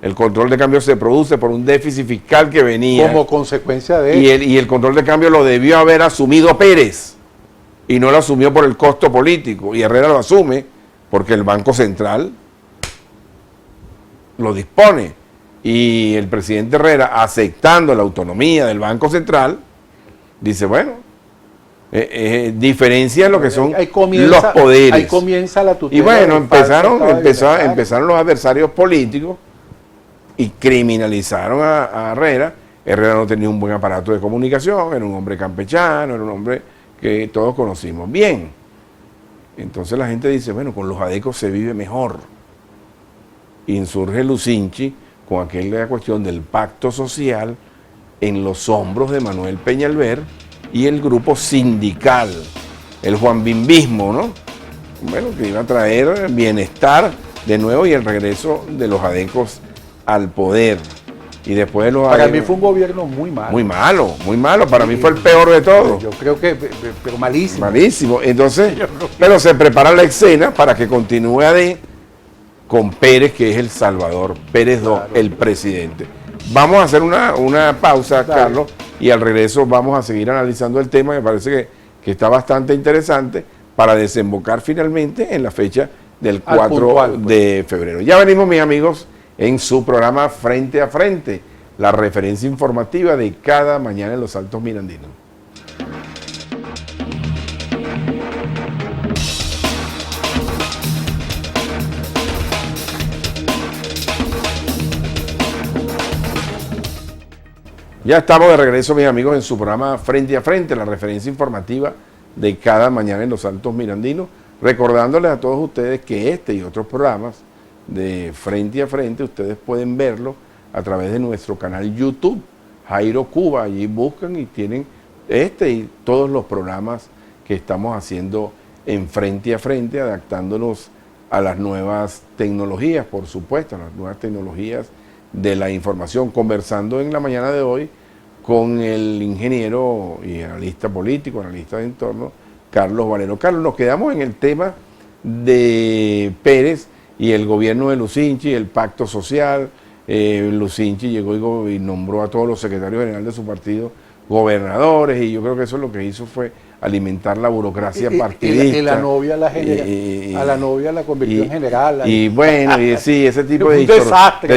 Speaker 4: El control de cambio se produce por un déficit fiscal que venía.
Speaker 2: Como consecuencia de
Speaker 4: y el control de cambio lo debió haber asumido Pérez. Y no lo asumió por el costo político. Y Herrera lo asume porque el Banco Central lo dispone. Y el presidente Herrera, aceptando la autonomía del Banco Central, dice, bueno, diferencia lo que son los poderes.
Speaker 2: Ahí comienza la tutela.
Speaker 4: Y bueno, empezaron los adversarios políticos y criminalizaron a Herrera. Herrera no tenía un buen aparato de comunicación, era un hombre campechano, era un hombre que todos conocimos bien. Entonces la gente dice, bueno, con los adecos se vive mejor. Insurge Lucinchi con aquella cuestión del pacto social en los hombros de Manuel Peñalver y el grupo sindical, el juanbimbismo, ¿no? Bueno, que iba a traer bienestar de nuevo y el regreso de los adecos al poder. Y después de los
Speaker 2: Para mí fue un gobierno muy malo.
Speaker 4: Muy malo. Para mí fue el peor de todos.
Speaker 2: Yo creo que, pero malísimo.
Speaker 4: Malísimo. Entonces, pero se prepara la escena para que continúe con Pérez, que es el Salvador, Pérez II, el presidente. Vamos a hacer una pausa, Carlos, y al regreso vamos a seguir analizando el tema. Me parece que está bastante interesante para desembocar finalmente en la fecha del 4 de febrero. Ya venimos, mis amigos, en su programa Frente a Frente, la referencia informativa de cada mañana en los Altos Mirandinos. Ya estamos de regreso, mis amigos, en su programa Frente a Frente, la referencia informativa de cada mañana en los Altos Mirandinos, recordándoles a todos ustedes que este y otros programas de Frente a Frente, ustedes pueden verlo a través de nuestro canal YouTube, Jairo Cuba. Allí buscan y tienen este y todos los programas que estamos haciendo en Frente a Frente, adaptándonos a las nuevas tecnologías, por supuesto, a las nuevas tecnologías de la información, conversando en la mañana de hoy con el ingeniero y analista político, analista de entorno, Carlos Valero. Carlos, nos quedamos en el tema de Pérez y el gobierno de Lucinchi, el pacto social. Lucinchi llegó y nombró a todos los secretarios generales de su partido gobernadores, y yo creo que eso lo que hizo fue alimentar la burocracia partidista.
Speaker 2: Y la novia a la novia la convirtió en general.
Speaker 4: Y bueno, y sí, ese tipo de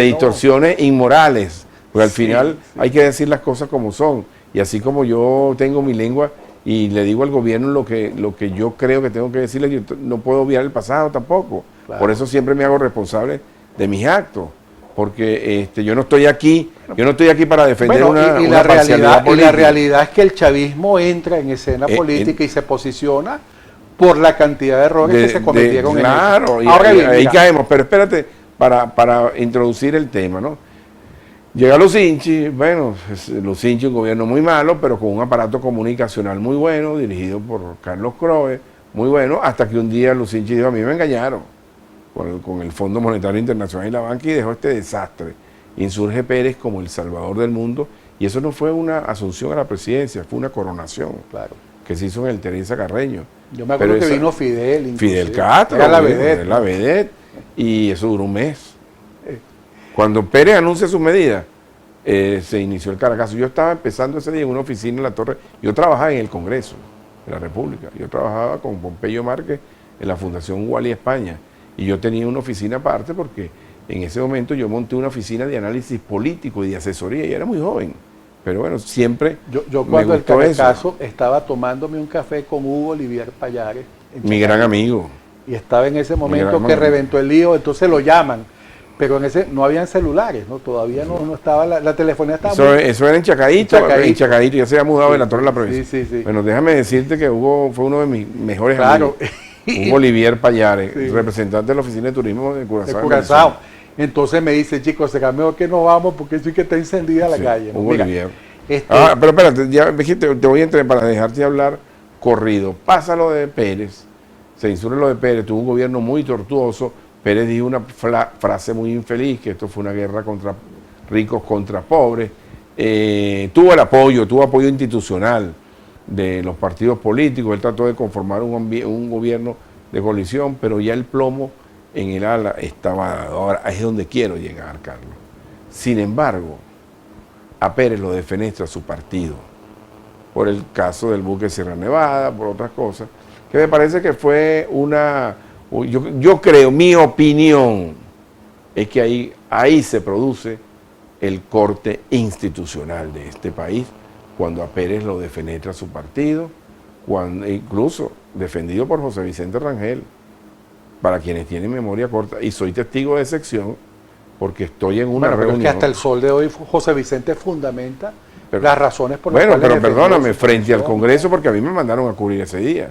Speaker 4: distorsiones inmorales, porque al final hay que decir las cosas como son. Y así como yo tengo mi lengua y le digo al gobierno lo que yo creo que tengo que decirle, yo no puedo obviar el pasado tampoco. Claro. Por eso siempre me hago responsable de mis actos. Porque yo no estoy aquí para defender una parcialidad política.
Speaker 2: Y la realidad es que el chavismo entra en escena política y se posiciona por la cantidad de errores que se cometieron en
Speaker 4: claro, ahí caemos. Pero espérate, para introducir el tema, ¿no? Llega Lucinchi, bueno, Lucinchi, un gobierno muy malo, pero con un aparato comunicacional muy bueno, dirigido por Carlos Crowe, muy bueno, hasta que un día Lucinchi dijo, a mí me engañaron con el Fondo Monetario Internacional y la banca, y dejó este desastre. Insurge Pérez como el salvador del mundo, y eso no fue una asunción a la presidencia, fue una coronación, claro, que se hizo en el Teresa Carreño.
Speaker 2: Yo me acuerdo que vino Fidel.
Speaker 4: Fidel Castro,
Speaker 2: era la vedette,
Speaker 4: y eso duró un mes. Cuando Pérez anuncia su medida, se inició el Caracazo. Yo estaba empezando ese día en una oficina en la Torre, yo trabajaba en el Congreso de la República, yo trabajaba con Pompeyo Márquez en la Fundación Wally España, y yo tenía una oficina aparte porque en ese momento yo monté una oficina de análisis político y de asesoría, y era muy joven, Pero bueno, siempre
Speaker 2: Yo
Speaker 4: me
Speaker 2: cuando el
Speaker 4: gustó eso.
Speaker 2: Caracazo estaba tomándome un café con Hugo Olivier Payares. en
Speaker 4: Mi gran
Speaker 2: Chacao,
Speaker 4: amigo.
Speaker 2: y estaba en ese momento
Speaker 4: gran
Speaker 2: que
Speaker 4: amigo.
Speaker 2: reventó el lío, entonces lo llaman. Pero en ese no habían celulares, ¿no? Todavía no estaba, la telefonía estaba
Speaker 4: Eso era en Chacaíto, ya se había mudado de la Torre de la Provincia.
Speaker 2: Sí.
Speaker 4: Bueno, déjame decirte que Hugo fue uno de mis mejores
Speaker 2: Claro.
Speaker 4: amigos. Hugo Olivier Payares,
Speaker 2: Sí.
Speaker 4: representante de la Oficina de Turismo de
Speaker 2: de
Speaker 4: Curazao.
Speaker 2: Curazao. Entonces me dice, chicos, será mejor que nos vamos porque sí que está encendida la
Speaker 4: Sí,
Speaker 2: calle, ¿no?
Speaker 4: Hugo
Speaker 2: Mira,
Speaker 4: Olivier.
Speaker 2: este,
Speaker 4: Pero espérate, ya te voy a entrar para dejarte hablar corrido. Pasa lo de Pérez, se insure lo de Pérez, tuvo un gobierno muy tortuoso. Pérez dijo una frase muy infeliz, que esto fue una guerra contra ricos contra pobres. Tuvo apoyo institucional de los partidos políticos. Él trató de conformar un gobierno de coalición, pero ya el plomo en el ala estaba dado. Ahora, es donde quiero llegar, Carlos. Sin embargo, a Pérez lo defenestra su partido, por el caso del buque Sierra Nevada, por otras cosas, que me parece que fue yo creo, mi opinión, es que ahí se produce el corte institucional de este país, cuando a Pérez lo defenestra su partido, incluso defendido por José Vicente Rangel, para quienes tienen memoria corta, y soy testigo de excepción, porque estoy en una
Speaker 2: bueno, pero
Speaker 4: reunión.
Speaker 2: es que hasta el sol de hoy José Vicente fundamenta
Speaker 4: Pero-
Speaker 2: las razones por las
Speaker 4: Bueno,
Speaker 2: cuales
Speaker 4: pero
Speaker 2: defendió
Speaker 4: perdóname,
Speaker 2: su
Speaker 4: frente al
Speaker 2: posición.
Speaker 4: Congreso, porque a mí me mandaron a cubrir ese día.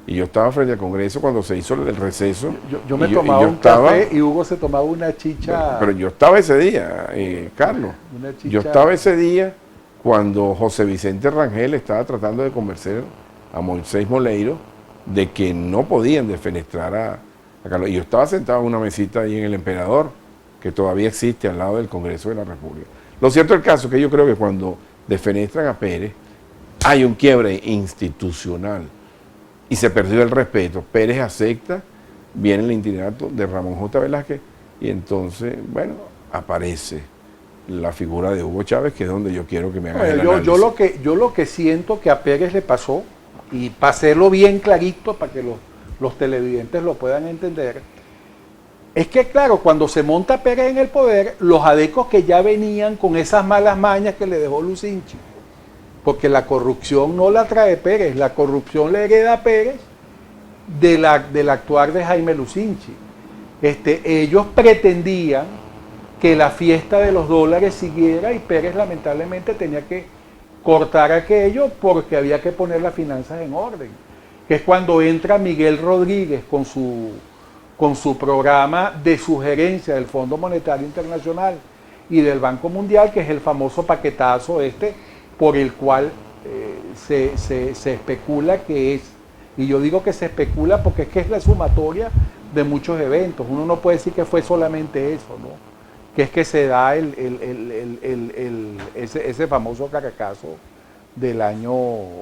Speaker 4: Y yo estaba frente al Congreso cuando se hizo el receso.
Speaker 2: Yo me
Speaker 4: y
Speaker 2: tomaba
Speaker 4: yo
Speaker 2: un
Speaker 4: estaba-
Speaker 2: café y Hugo se tomaba una chicha.
Speaker 4: Pero yo estaba ese día, Carlos.
Speaker 2: Una chicha.
Speaker 4: Yo estaba ese día cuando José Vicente Rangel estaba tratando de convencer a Moisés Moleiro de que no podían defenestrar a Carlos. Y yo estaba sentado en una mesita ahí en el Emperador, que todavía existe al lado del Congreso de la República. Lo cierto del caso es que yo creo que cuando defenestran a Pérez, hay un quiebre institucional y se perdió el respeto. Pérez acepta, viene el interinato de Ramón J. Velázquez y entonces, bueno, aparece la figura de Hugo Chávez, que es donde yo quiero que me hagan el
Speaker 2: Bueno, yo
Speaker 4: análisis.
Speaker 2: lo que siento que a Pérez le pasó, y para hacerlo bien clarito, para que los televidentes lo puedan entender, es que claro, cuando se monta Pérez en el poder, los adecos que ya venían con esas malas mañas que le dejó Lucinchi, porque la corrupción no la trae Pérez, la corrupción le hereda a Pérez del actuar de Jaime Lucinchi. Ellos pretendían que la fiesta de los dólares siguiera y Pérez lamentablemente tenía que cortar aquello porque había que poner las finanzas en orden, que es cuando entra Miguel Rodríguez con su programa de sugerencia del Fondo Monetario Internacional y del Banco Mundial, que es el famoso paquetazo por el cual se especula que es, y yo digo que se especula porque es que es la sumatoria de muchos eventos. Uno no puede decir que fue solamente eso, ¿no? Que es que se da ese famoso Caracazo del año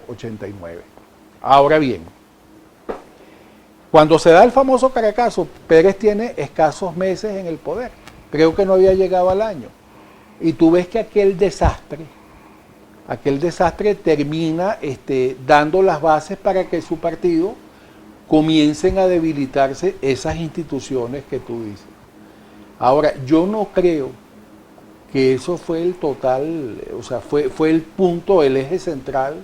Speaker 2: 89. Ahora bien, cuando se da el famoso Caracazo, Pérez tiene escasos meses en el poder, creo que no había llegado al año, y tú ves que aquel desastre termina dando las bases para que su partido comiencen a debilitarse esas instituciones que tú dices. Ahora, yo no creo que eso fue el total, o sea, fue el punto, el eje central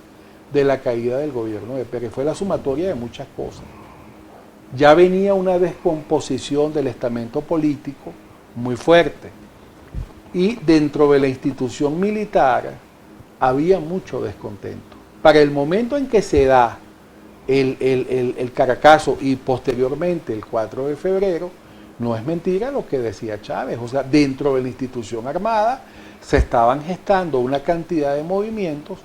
Speaker 2: de la caída del gobierno de Pérez, fue la sumatoria de muchas cosas. Ya venía una descomposición del estamento político muy fuerte, y dentro de la institución militar había mucho descontento. Para el momento en que se da el Caracazo y posteriormente el 4 de febrero, no es mentira lo que decía Chávez, o sea, dentro de la institución armada se estaban gestando una cantidad de movimientos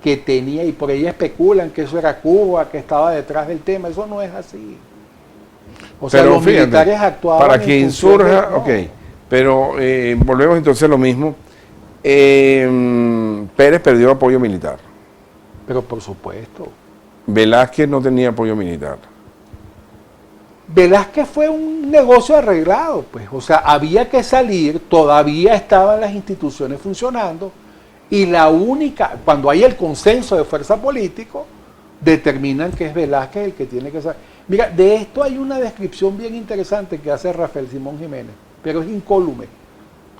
Speaker 2: que tenía, y por ahí especulan que eso era Cuba, que estaba detrás del tema, eso no es así. O sea,
Speaker 4: Pero
Speaker 2: los
Speaker 4: fíjate,
Speaker 2: militares actuaban
Speaker 4: para
Speaker 2: en
Speaker 4: que
Speaker 2: función
Speaker 4: insurja,
Speaker 2: de- no.
Speaker 4: ok, pero volvemos entonces a lo mismo. Pérez perdió apoyo militar.
Speaker 2: Pero por supuesto.
Speaker 4: Velázquez no tenía apoyo militar.
Speaker 2: Velázquez fue un negocio arreglado, pues, o sea, había que salir, todavía estaban las instituciones funcionando, y la única, cuando hay el consenso de fuerza político, determinan que es Velázquez el que tiene que salir. Mira, de esto hay una descripción bien interesante que hace Rafael Simón Jiménez, pero es incólume.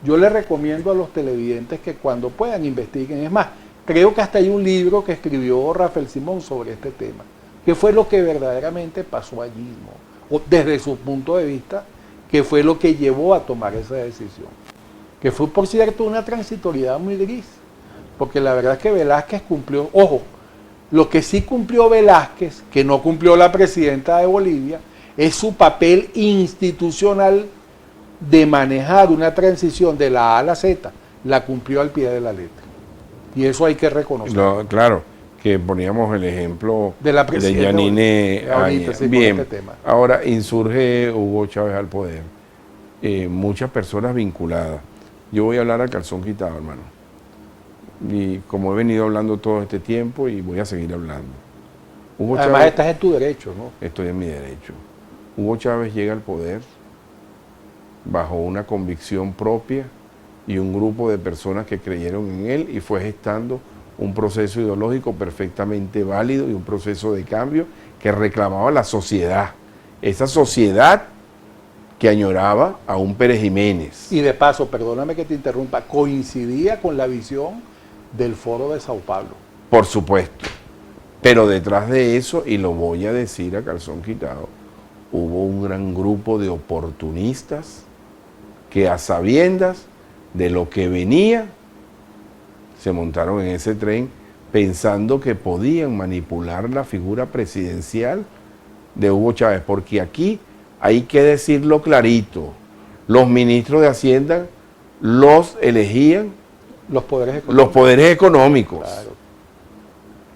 Speaker 2: Yo les recomiendo a los televidentes que cuando puedan investiguen. Es más, creo que hasta hay un libro que escribió Rafael Simón sobre este tema. ¿Qué fue lo que verdaderamente pasó allí, ¿no? O desde su punto de vista, qué fue lo que llevó a tomar esa decisión? Que fue, por cierto, una transitoriedad muy gris. Porque la verdad es que Velázquez cumplió, ojo, lo que sí cumplió Velázquez, que no cumplió la presidenta de Bolivia, es su papel institucional de manejar una transición de la A a la Z. La cumplió al pie de la letra. Y eso hay que reconocerlo.
Speaker 4: No, claro, que poníamos el ejemplo
Speaker 2: De la
Speaker 4: de
Speaker 2: presidenta
Speaker 4: Yanine
Speaker 2: ahorita,
Speaker 4: Áñez.
Speaker 2: sí, con
Speaker 4: Bien,
Speaker 2: este tema.
Speaker 4: ahora insurge Hugo Chávez al poder. Muchas personas vinculadas. Yo voy a hablar a calzón quitado, hermano. Y como he venido hablando todo este tiempo y voy a seguir hablando. Hugo
Speaker 2: Además
Speaker 4: Chávez,
Speaker 2: estás en tu derecho, ¿no?
Speaker 4: estoy en mi derecho. Hugo Chávez llega al poder bajo una convicción propia y un grupo de personas que creyeron en él y fue gestando un proceso ideológico perfectamente válido y un proceso de cambio que reclamaba la sociedad. Esa sociedad que añoraba a un Pérez Jiménez.
Speaker 2: Y de paso, perdóname que te interrumpa, coincidía con la visión del Foro de Sao Paulo.
Speaker 4: Por supuesto. Pero detrás de eso, y lo voy a decir a calzón quitado, hubo un gran grupo de oportunistas que a sabiendas de lo que venía, se montaron en ese tren pensando que podían manipular la figura presidencial de Hugo Chávez, porque aquí hay que decirlo clarito, los ministros de Hacienda los elegían
Speaker 2: Los poderes económicos.
Speaker 4: los poderes económicos.
Speaker 2: Claro.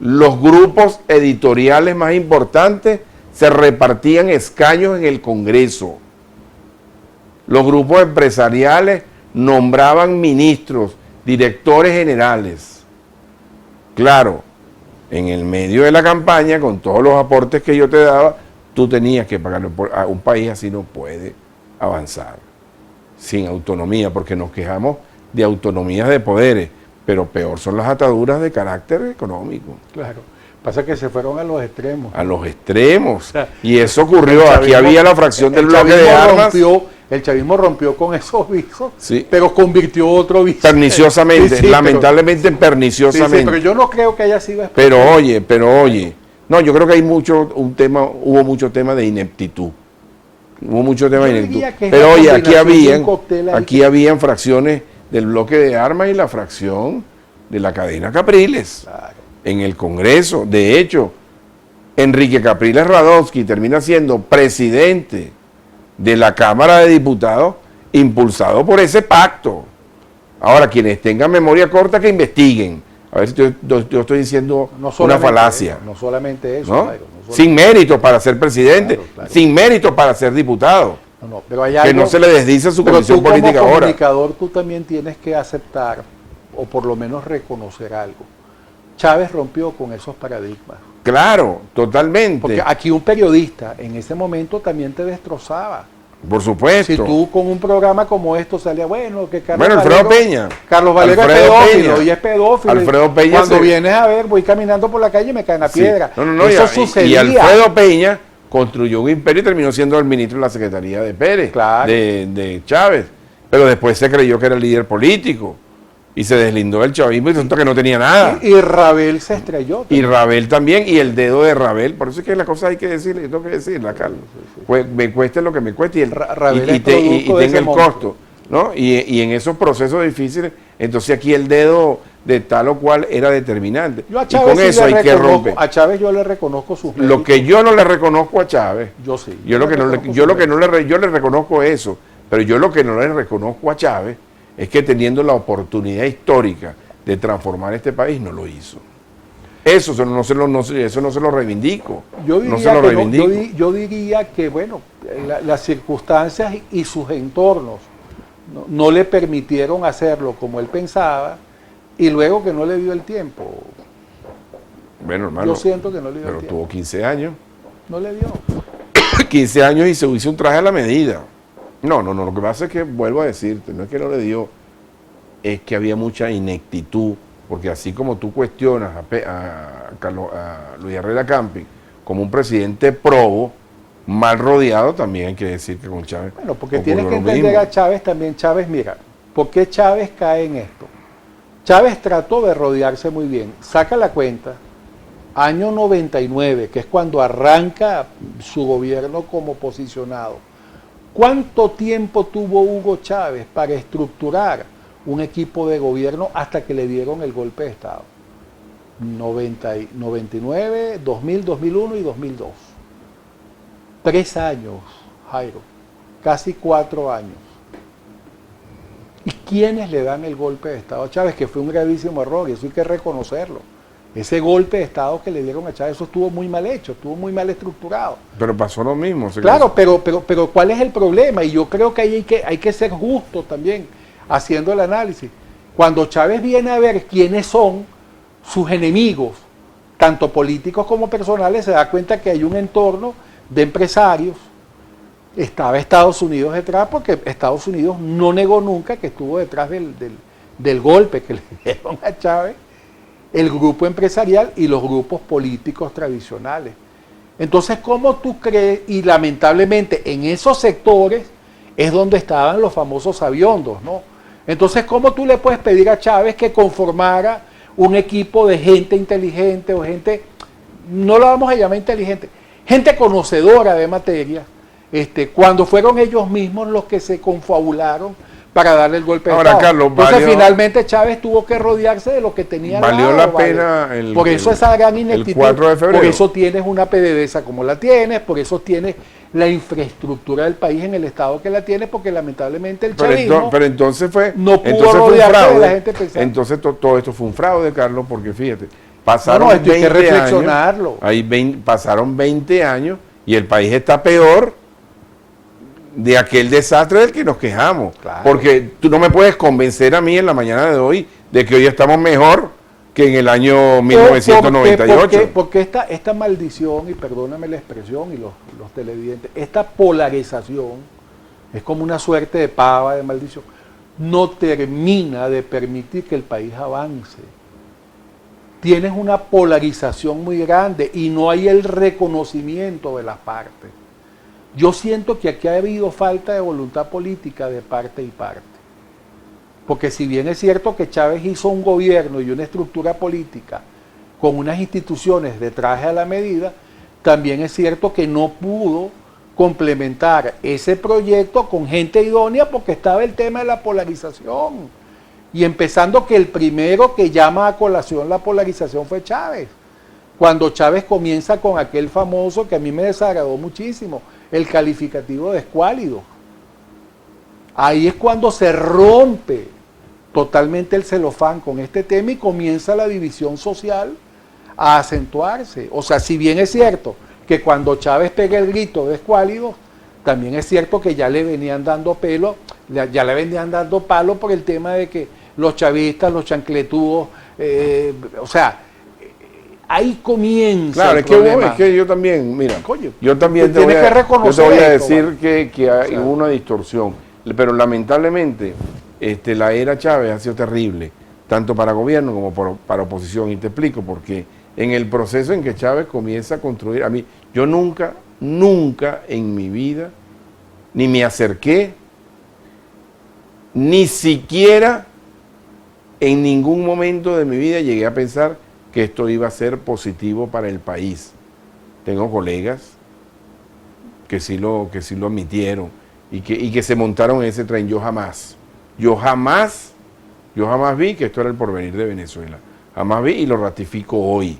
Speaker 4: Los grupos editoriales más importantes se repartían escaños en el Congreso. Los grupos empresariales nombraban ministros, directores generales. Claro, en el medio de la campaña, con todos los aportes que yo te daba, tú tenías que pagarlo. A un país así no puede avanzar, sin autonomía, porque nos quejamos de autonomías de poderes, pero peor son las ataduras de carácter económico.
Speaker 2: Claro. Pasa que se fueron a los extremos.
Speaker 4: A los extremos.
Speaker 2: sea,
Speaker 4: Y eso ocurrió.
Speaker 2: el
Speaker 4: Aquí
Speaker 2: chavismo-
Speaker 4: había la fracción del
Speaker 2: el
Speaker 4: bloque de
Speaker 2: chavismo
Speaker 4: armas.
Speaker 2: El chavismo rompió con esos visos,
Speaker 4: Sí.
Speaker 2: pero convirtió otro vicio.
Speaker 4: Perniciosamente,
Speaker 2: Sí, sí,
Speaker 4: lamentablemente
Speaker 2: pero, sí,
Speaker 4: perniciosamente.
Speaker 2: sí, pero yo no creo que haya sido
Speaker 4: Pero oye, no, yo creo que hay hubo mucho tema de ineptitud. Hubo mucho tema
Speaker 2: Yo
Speaker 4: de
Speaker 2: diría
Speaker 4: ineptitud.
Speaker 2: que es
Speaker 4: Pero
Speaker 2: la
Speaker 4: oye,
Speaker 2: combinación de un cóctel ahí
Speaker 4: aquí habían fracciones del bloque de armas y la fracción de la cadena Capriles
Speaker 2: Claro.
Speaker 4: en el Congreso. De hecho, Enrique Capriles Radowski termina siendo presidente de la Cámara de Diputados impulsado por ese pacto. Ahora, quienes tengan memoria corta que investiguen. A ver si yo estoy diciendo
Speaker 2: No
Speaker 4: una
Speaker 2: solamente
Speaker 4: falacia.
Speaker 2: eso, no solamente eso,
Speaker 4: ¿No?
Speaker 2: Jairo, no solamente-
Speaker 4: Sin mérito para ser presidente,
Speaker 2: Claro, claro.
Speaker 4: sin mérito para ser diputado.
Speaker 2: no, pero hay
Speaker 4: Que
Speaker 2: algo-
Speaker 4: no se le desdice su
Speaker 2: pero
Speaker 4: condición
Speaker 2: tú como
Speaker 4: política ahora.
Speaker 2: comunicador, tú también tienes que aceptar, o por lo menos reconocer algo. Chávez rompió con esos paradigmas.
Speaker 4: Claro, totalmente.
Speaker 2: Porque aquí un periodista en ese momento también te destrozaba.
Speaker 4: Por supuesto.
Speaker 2: Si tú con un programa como esto salía, bueno, que Carlos
Speaker 4: Bueno, Alfredo
Speaker 2: Valero-
Speaker 4: Peña.
Speaker 2: Carlos Valero
Speaker 4: Alfredo
Speaker 2: es pedófilo,
Speaker 4: Peña.
Speaker 2: y es pedófilo.
Speaker 4: Alfredo Peña
Speaker 2: Cuando
Speaker 4: se-
Speaker 2: vienes a ver, voy caminando por la calle y me caen a
Speaker 4: Sí.
Speaker 2: piedra.
Speaker 4: No,
Speaker 2: Eso
Speaker 4: y
Speaker 2: sucedía.
Speaker 4: Alfredo Peña construyó un imperio y terminó siendo el ministro de la Secretaría de Pérez,
Speaker 2: Claro.
Speaker 4: de Chávez. Pero después se creyó que era el líder político y se deslindó del chavismo y resulta que no tenía nada.
Speaker 2: Y Rabel se estrelló.
Speaker 4: Y Rabel también, y el dedo de Rabel. Por eso es que la cosa hay que decirle, yo tengo que decirla, Carlos. Pues, me cueste lo que me cueste y,
Speaker 2: Rabel
Speaker 4: y
Speaker 2: es producto de
Speaker 4: tenga
Speaker 2: ese
Speaker 4: el
Speaker 2: monstruo.
Speaker 4: costo. ¿No? Y en esos procesos difíciles, entonces aquí el dedo de tal o cual era determinante.
Speaker 2: Yo a
Speaker 4: Y
Speaker 2: Chávez
Speaker 4: con
Speaker 2: sí
Speaker 4: eso
Speaker 2: le
Speaker 4: hay que
Speaker 2: reconozco-
Speaker 4: romper.
Speaker 2: A Chávez yo le reconozco sus
Speaker 4: Lo
Speaker 2: méritos.
Speaker 4: que yo no le reconozco a Chávez,
Speaker 2: Yo sí.
Speaker 4: yo lo que no le,
Speaker 2: reconozco
Speaker 4: yo
Speaker 2: sus
Speaker 4: lo que no
Speaker 2: méritos.
Speaker 4: le, yo le reconozco eso, pero yo lo que no le reconozco a Chávez es que teniendo la oportunidad histórica de transformar este país no lo hizo. Eso no se lo reivindico.
Speaker 2: Yo diría,
Speaker 4: no se lo
Speaker 2: que no,
Speaker 4: reivindico.
Speaker 2: yo diría que, bueno, las circunstancias y sus entornos no le permitieron hacerlo como él pensaba, y luego que no le dio el tiempo.
Speaker 4: Bueno, hermano,
Speaker 2: Yo siento que no le dio
Speaker 4: pero
Speaker 2: el tiempo.
Speaker 4: tuvo 15 años.
Speaker 2: No le dio.
Speaker 4: 15 años y se hizo un traje a la medida. No, lo que pasa es que, vuelvo a decirte, no es que no le dio, es que había mucha ineptitud, porque así como tú cuestionas a Luis Herrera Camping como un presidente probo, mal rodeado, también hay que decir que con Chávez
Speaker 2: Bueno, porque
Speaker 4: ocurrió
Speaker 2: tienes que
Speaker 4: lo
Speaker 2: entender
Speaker 4: mismo.
Speaker 2: a Chávez también. Chávez, mira, ¿Por qué Chávez cae en esto? Chávez trató de rodearse muy bien. Saca la cuenta, año 99, que es cuando arranca su gobierno como posicionado. ¿Cuánto tiempo tuvo Hugo Chávez para estructurar un equipo de gobierno hasta que le dieron el golpe de Estado? 99, 2000, 2001 y 2002. 3 años, Jairo, casi 4 años. ¿Y quiénes le dan el golpe de Estado a Chávez? Que fue un gravísimo error, y eso hay que reconocerlo. Ese golpe de Estado que le dieron a Chávez, eso estuvo muy mal hecho, estuvo muy mal estructurado.
Speaker 4: Pero pasó lo mismo.
Speaker 2: Claro, pero ¿cuál es el problema? Y yo creo que ahí hay que ser justo también, haciendo el análisis. Cuando Chávez viene a ver quiénes son sus enemigos, tanto políticos como personales, se da cuenta que hay un entorno de empresarios. Estaba Estados Unidos detrás, porque Estados Unidos no negó nunca que estuvo detrás del golpe que le dieron a Chávez, el grupo empresarial y los grupos políticos tradicionales. Entonces, ¿cómo tú crees? Y lamentablemente en esos sectores es donde estaban los famosos sabiondos, ¿no? Entonces, ¿cómo tú le puedes pedir a Chávez que conformara un equipo de gente inteligente o gente, no lo vamos a llamar inteligente, gente conocedora de materia, cuando fueron ellos mismos los que se confabularon para darle el golpe de Estado?
Speaker 4: Carlos,
Speaker 2: entonces finalmente Chávez tuvo que rodearse de lo que tenía.
Speaker 4: Valió la pena
Speaker 2: por eso esa gran ineptitud,
Speaker 4: el 4 de febrero.
Speaker 2: Por eso tienes una PDVSA como la tienes, por eso tienes la infraestructura del país en el estado que la tienes, porque lamentablemente el chavismo
Speaker 4: pero entonces
Speaker 2: no pudo rodearse de la gente pensante.
Speaker 4: Entonces todo esto fue un fraude, Carlos, porque fíjate, pasaron
Speaker 2: hay que
Speaker 4: 20
Speaker 2: reflexionarlo.
Speaker 4: años, pasaron 20 años y el país está peor de aquel desastre del que nos quejamos.
Speaker 2: Claro.
Speaker 4: Porque tú no me puedes convencer a mí en la mañana de hoy de que hoy estamos mejor que en el año 1998.
Speaker 2: Porque esta maldición, y perdóname la expresión, y los televidentes, esta polarización, es como una suerte de pava de maldición, no termina de permitir que el país avance. Tienes una polarización muy grande y no hay el reconocimiento de las partes. Yo siento que aquí ha habido falta de voluntad política de parte y parte. Porque si bien es cierto que Chávez hizo un gobierno y una estructura política con unas instituciones de traje a la medida, también es cierto que no pudo complementar ese proyecto con gente idónea, porque estaba el tema de la polarización. Y empezando que el primero que llama a colación la polarización fue Chávez. Cuando Chávez comienza con aquel famoso, que a mí me desagradó muchísimo, el calificativo de escuálido. Ahí es cuando se rompe totalmente el celofán con este tema y comienza la división social a acentuarse. O sea, si bien es cierto que cuando Chávez pega el grito de escuálido, también es cierto que ya le venían dando palo por el tema de que los chavistas, los chancletudos, o sea, ahí comienza.
Speaker 4: Claro,
Speaker 2: el problema.
Speaker 4: Es que yo también, mira,
Speaker 2: Coño,
Speaker 4: yo también te voy
Speaker 2: tienes que
Speaker 4: a
Speaker 2: reconocer
Speaker 4: decir que hubo una distorsión, pero lamentablemente la era Chávez ha sido terrible, tanto para gobierno como para oposición, y te explico, porque en el proceso en que Chávez comienza a construir, a mí, yo nunca en mi vida, ni me acerqué, ni siquiera en ningún momento de mi vida llegué a pensar que esto iba a ser positivo para el país. Tengo colegas que sí lo admitieron y que se montaron en ese tren. Yo jamás vi que esto era el porvenir de Venezuela. Jamás vi, y lo ratifico hoy.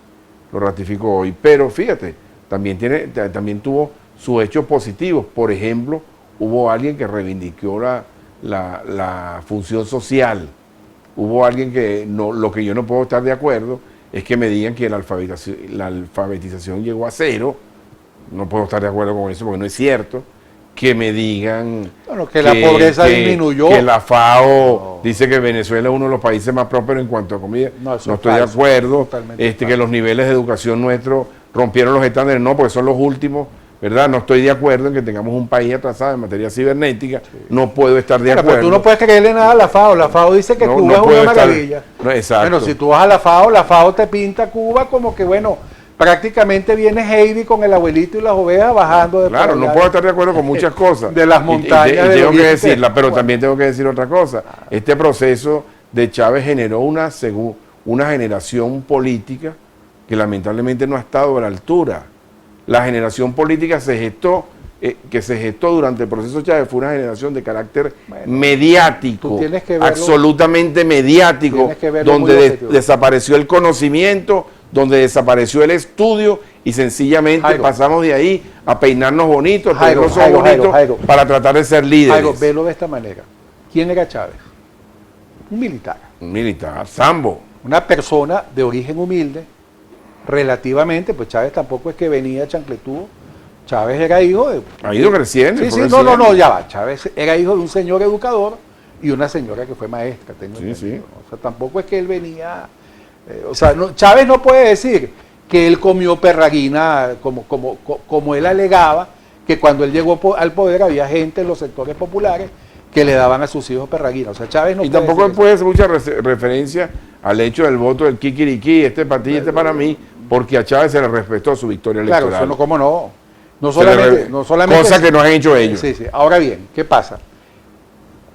Speaker 4: Pero fíjate, también tuvo sus hechos positivos. Por ejemplo, hubo alguien que reivindicó la función social. Hubo alguien que lo que yo no puedo estar de acuerdo es que me digan que la alfabetización llegó a 0. No puedo estar de acuerdo con eso porque no es cierto. Que me digan
Speaker 2: que la pobreza disminuyó.
Speaker 4: Que la FAO dice que Venezuela es uno de los países más prósperos en cuanto a comida. No estoy de acuerdo. Que los niveles de educación nuestros rompieron los estándares. No, porque son los últimos. ¿Verdad? No estoy de acuerdo en que tengamos un país atrasado en materia cibernética. Sí. No puedo estar de acuerdo.
Speaker 2: Pero tú no puedes creerle nada a la FAO. La FAO dice que Cuba es una maravilla.
Speaker 4: Exacto.
Speaker 2: Bueno, si tú vas a la FAO te pinta Cuba como que, bueno, prácticamente viene Heidi con el abuelito y las ovejas bajando de
Speaker 4: Claro, no puedo estar de acuerdo con muchas cosas.
Speaker 2: De las montañas.
Speaker 4: Y tengo que
Speaker 2: Oriente.
Speaker 4: decirla, pero
Speaker 2: Bueno.
Speaker 4: también tengo que decir otra cosa. Este proceso de Chávez generó una generación política que lamentablemente no ha estado a la altura. La generación política que se gestó durante el proceso Chávez fue una generación de carácter mediático,
Speaker 2: tú tienes que verlo,
Speaker 4: absolutamente mediático,
Speaker 2: tienes que verlo muy
Speaker 4: donde
Speaker 2: objetivo.
Speaker 4: desapareció el conocimiento, donde desapareció el estudio y sencillamente
Speaker 2: Jairo.
Speaker 4: pasamos de ahí a peinarnos bonitos,
Speaker 2: Jairo,
Speaker 4: tenernos
Speaker 2: Jairo,
Speaker 4: bonitos
Speaker 2: Jairo.
Speaker 4: para tratar de ser líderes.
Speaker 2: Jairo, velo de esta manera. ¿Quién era Chávez? Un militar.
Speaker 4: Un militar, Sambo.
Speaker 2: Una persona de origen humilde, relativamente, pues Chávez tampoco es que venía chancletudo. Chávez era hijo de...
Speaker 4: Ha ido creciendo.
Speaker 2: Sí,
Speaker 4: fue
Speaker 2: sí, no,
Speaker 4: creciendo.
Speaker 2: ya va. Chávez era hijo de un señor educador y una señora que fue maestra, tengo
Speaker 4: Sí,
Speaker 2: entendido.
Speaker 4: sí.
Speaker 2: O sea, tampoco es que él venía... Chávez no puede decir que él comió perraguina como él alegaba, que cuando él llegó al poder había gente en los sectores populares que le daban a sus hijos perraguina. O sea, Chávez no
Speaker 4: Y
Speaker 2: puede
Speaker 4: tampoco
Speaker 2: decir
Speaker 4: puede hacer mucha referencia al hecho del voto del kikiriki, este para ti y este para mí, porque a Chávez se le respetó su victoria
Speaker 2: eso. Claro,
Speaker 4: electoral.
Speaker 2: eso no, cómo no. No
Speaker 4: Se le
Speaker 2: solamente...
Speaker 4: cosa que no han hecho ellos.
Speaker 2: Sí, sí. Ahora bien, ¿qué pasa?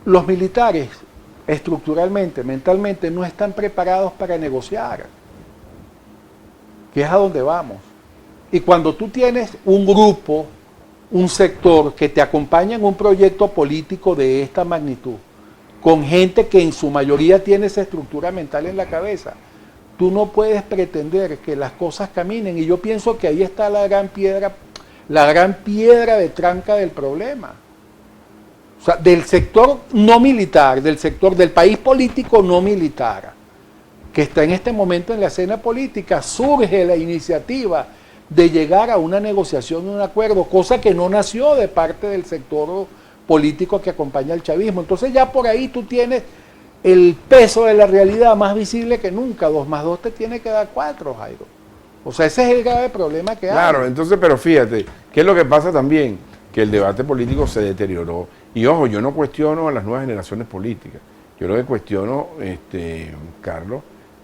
Speaker 2: Los militares estructuralmente, mentalmente, no están preparados para negociar, que es a donde vamos. Y cuando tú tienes un grupo, un sector que te acompaña en un proyecto político de esta magnitud, con gente que en su mayoría tiene esa estructura mental en la cabeza, tú no puedes pretender que las cosas caminen. Y yo pienso que ahí está la gran piedra de tranca del problema. O sea, del sector no militar, del sector del país político no militar, que está en este momento en la escena política, surge la iniciativa de llegar a una negociación, un acuerdo, cosa que no nació de parte del sector político que acompaña al chavismo. Entonces ya por ahí tú tienes el peso de la realidad más visible que nunca. 2 más 2 te tiene que dar 4, Jairo. O sea, ese es el grave problema que hay.
Speaker 4: Claro, entonces, pero fíjate, ¿qué es lo que pasa también? Que el debate político se deterioró. Y ojo, yo no cuestiono a las nuevas generaciones políticas. Yo lo que cuestiono, Carlos,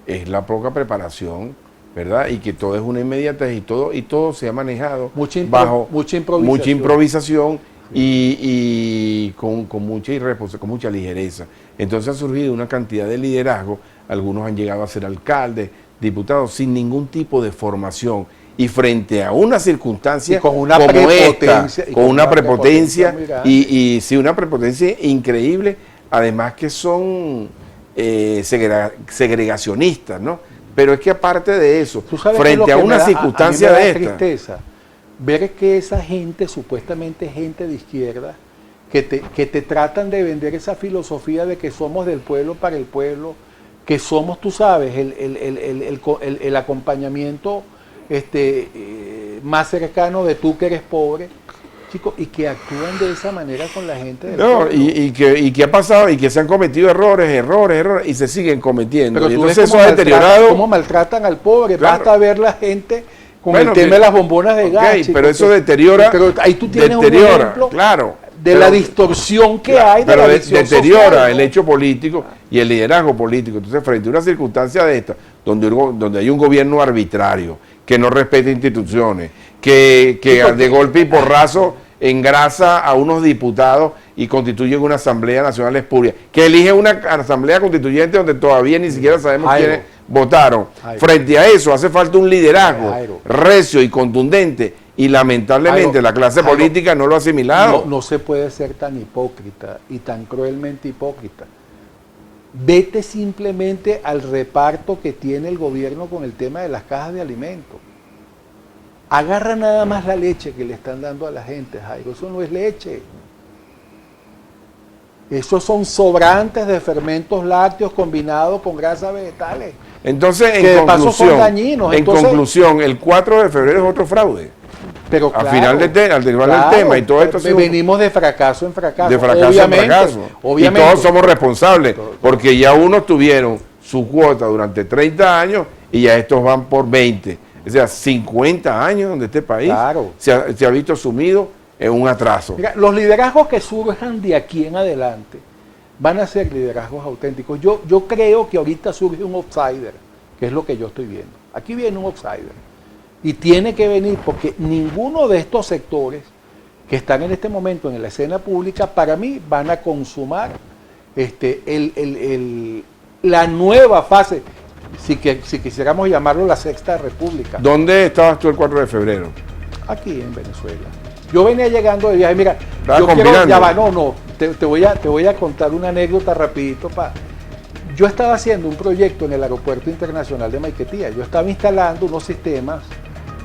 Speaker 4: es la poca preparación, ¿verdad? Y que todo es una inmediatez y todo se ha manejado
Speaker 2: Mucha
Speaker 4: mucha improvisación y con mucha ligereza. Entonces ha surgido una cantidad de liderazgo, algunos han llegado a ser alcaldes, diputados, sin ningún tipo de formación. Y frente a una circunstancia
Speaker 2: con una
Speaker 4: como
Speaker 2: prepotencia,
Speaker 4: esta, con una prepotencia
Speaker 2: muy grande.
Speaker 4: y sí, una prepotencia increíble, además que son segregacionistas, ¿no? Pero es que aparte de eso,
Speaker 2: ¿Tú sabes qué es lo
Speaker 4: frente a
Speaker 2: que
Speaker 4: una
Speaker 2: me da?
Speaker 4: circunstancia
Speaker 2: a mí me
Speaker 4: de
Speaker 2: da
Speaker 4: esta,
Speaker 2: tristeza ver que esa gente, supuestamente gente de izquierda, que te tratan de vender esa filosofía de que somos del pueblo para el pueblo, que somos, tú sabes, el acompañamiento más cercano de tú que eres pobre, chicos, y que actúan de esa manera con la gente del
Speaker 4: no,
Speaker 2: pueblo.
Speaker 4: y que ha pasado y que se han cometido errores y se siguen cometiendo.
Speaker 2: Pero
Speaker 4: Y
Speaker 2: tú ves
Speaker 4: entonces eso
Speaker 2: cómo
Speaker 4: ha deteriorado.
Speaker 2: cómo maltratan al pobre.
Speaker 4: Claro.
Speaker 2: Basta ver la gente con
Speaker 4: Bueno,
Speaker 2: el tema
Speaker 4: que-
Speaker 2: de las bombonas de
Speaker 4: ok,
Speaker 2: gas. chicos,
Speaker 4: pero eso
Speaker 2: que-
Speaker 4: deteriora.
Speaker 2: Pero ahí tú tienes un
Speaker 4: deteriora,
Speaker 2: ejemplo
Speaker 4: claro.
Speaker 2: de la distorsión que hay.
Speaker 4: Pero
Speaker 2: de la visión
Speaker 4: deteriora
Speaker 2: social, ¿no?
Speaker 4: el hecho político y el liderazgo político. Entonces, frente a una circunstancia de esta, donde hay un gobierno arbitrario, que no respeta instituciones, que de golpe y porrazo engrasa a unos diputados y constituye una asamblea nacional espuria, que elige una asamblea constituyente donde todavía ni siquiera sabemos
Speaker 2: Jairo.
Speaker 4: quiénes votaron.
Speaker 2: Jairo.
Speaker 4: Frente a eso hace falta un liderazgo
Speaker 2: Jairo.
Speaker 4: recio y contundente y lamentablemente
Speaker 2: Jairo,
Speaker 4: la clase
Speaker 2: Jairo,
Speaker 4: política no lo ha asimilado.
Speaker 2: No se puede ser tan hipócrita y tan cruelmente hipócrita. Vete simplemente al reparto que tiene el gobierno con el tema de las cajas de alimentos. Agarra nada más la leche que le están dando a la gente, Jairo. Eso no es leche. Esos son sobrantes de fermentos lácteos combinados con grasas vegetales.
Speaker 4: Entonces,
Speaker 2: Que de paso son dañinos. Entonces-
Speaker 4: conclusión, el 4 de febrero es otro fraude.
Speaker 2: Pero
Speaker 4: Al
Speaker 2: claro,
Speaker 4: final del
Speaker 2: claro,
Speaker 4: tema y todo esto ha sido
Speaker 2: venimos de fracaso en fracaso.
Speaker 4: de fracaso
Speaker 2: obviamente,
Speaker 4: en fracaso.
Speaker 2: obviamente.
Speaker 4: Y todos somos responsables, porque ya unos tuvieron su cuota durante 30 años y ya estos van por 20. O sea, 50 años donde este país
Speaker 2: Claro.
Speaker 4: se ha visto sumido en un atraso.
Speaker 2: Mira, los liderazgos que surjan de aquí en adelante van a ser liderazgos auténticos. Yo creo que ahorita surge un outsider, que es lo que yo estoy viendo. Aquí viene un outsider, Y tiene que venir porque ninguno de estos sectores que están en este momento en la escena pública, para mí, van a consumar la nueva fase, si quisiéramos llamarlo la Sexta República.
Speaker 4: ¿Dónde estabas tú el 4 de febrero?
Speaker 2: Aquí en Venezuela. Yo venía llegando de viaje, mira,
Speaker 4: yo quiero,
Speaker 2: ya va, te voy a contar una anécdota rapidito. Yo estaba haciendo un proyecto en el Aeropuerto Internacional de Maiquetía, yo estaba instalando unos sistemas,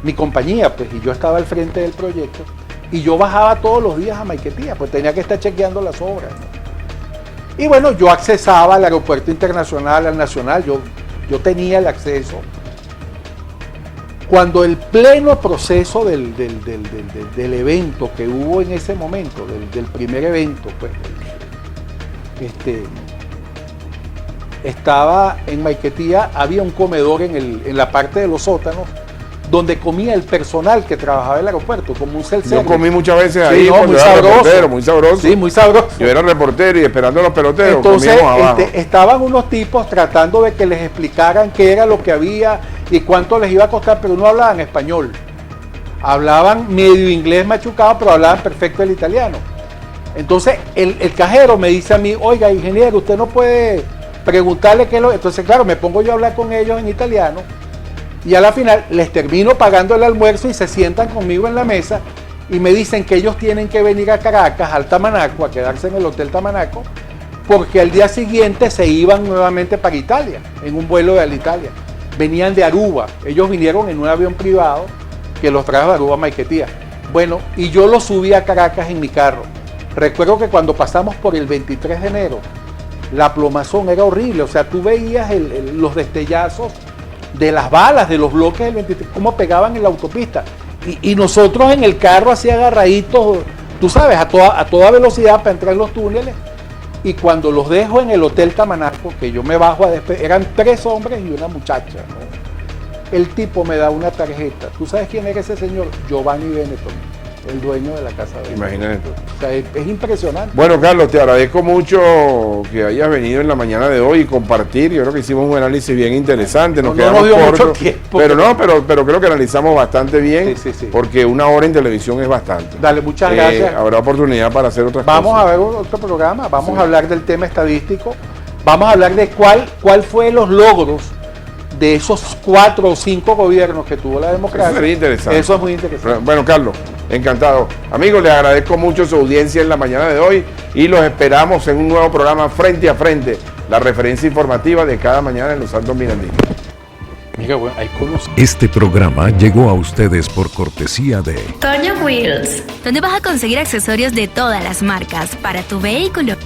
Speaker 2: mi compañía, pues, y yo estaba al frente del proyecto, y yo bajaba todos los días a Maiquetía, pues tenía que estar chequeando las obras, ¿no? Y bueno, yo accesaba al Aeropuerto Internacional, al Nacional, yo tenía el acceso. Cuando el pleno proceso del evento que hubo en ese momento, del primer evento, pues, estaba en Maiquetía, había un comedor en la parte de los sótanos, donde comía el personal que trabajaba en el aeropuerto, como un self-service.
Speaker 4: Yo comí muchas veces
Speaker 2: sí,
Speaker 4: ahí,
Speaker 2: no,
Speaker 4: muy sabroso. Muy sabroso.
Speaker 2: Sí, muy sabroso.
Speaker 4: Yo era reportero y esperando a los peloteros,
Speaker 2: entonces,
Speaker 4: comíamos abajo.
Speaker 2: Estaban unos tipos tratando de que les explicaran qué era lo que había y cuánto les iba a costar, pero no hablaban español. Hablaban medio inglés machucado, pero hablaban perfecto el italiano. Entonces, el cajero me dice a mí, oiga, ingeniero, usted no puede preguntarle qué es lo... Entonces, claro, me pongo yo a hablar con ellos en italiano, y a la final les termino pagando el almuerzo y se sientan conmigo en la mesa y me dicen que ellos tienen que venir a Caracas, al Tamanaco, a quedarse en el Hotel Tamanaco, porque al día siguiente se iban nuevamente para Italia, en un vuelo de Alitalia. Venían de Aruba, ellos vinieron en un avión privado que los trajo de Aruba a Maiquetía. Bueno, y yo los subí a Caracas en mi carro. Recuerdo que cuando pasamos por el 23 de enero, la plomazón era horrible, o sea, tú veías los destellazos de las balas, de los bloques del 23, cómo pegaban en la autopista. Y nosotros en el carro así agarraditos, tú sabes, a toda velocidad para entrar en los túneles. Y cuando los dejo en el Hotel Tamanaco, que yo me bajo a despedir, eran 3 hombres y una muchacha, ¿no? El tipo me da una tarjeta. ¿Tú sabes quién era ese señor? Giovanni Benetton, el dueño de la casa de Benetton.
Speaker 4: Imagínate.
Speaker 2: O sea, es impresionante.
Speaker 4: Bueno, Carlos, te agradezco mucho que hayas venido en la mañana de hoy y compartir. Yo creo que hicimos un análisis bien interesante. Nos quedamos
Speaker 2: dio
Speaker 4: cortos,
Speaker 2: mucho tiempo.
Speaker 4: pero creo que analizamos bastante bien,
Speaker 2: Sí.
Speaker 4: porque una hora en televisión es bastante.
Speaker 2: Dale, muchas gracias.
Speaker 4: Habrá oportunidad para hacer otras
Speaker 2: Vamos
Speaker 4: cosas.
Speaker 2: a ver otro programa, vamos a hablar del tema estadístico, vamos a hablar de cuál fue los logros de esos 4 o 5 gobiernos que tuvo la democracia.
Speaker 4: Eso sería interesante.
Speaker 2: Eso es muy interesante.
Speaker 4: Bueno, Carlos, encantado. Amigos, les agradezco mucho su audiencia en la mañana de hoy y los esperamos en un nuevo programa Frente a Frente, la referencia informativa de cada mañana en los Santos Mirandines.
Speaker 2: Mira, bueno, hay conos.
Speaker 1: Este programa llegó a ustedes por cortesía de
Speaker 3: Toño Wheels, donde vas a conseguir accesorios de todas las marcas para tu vehículo.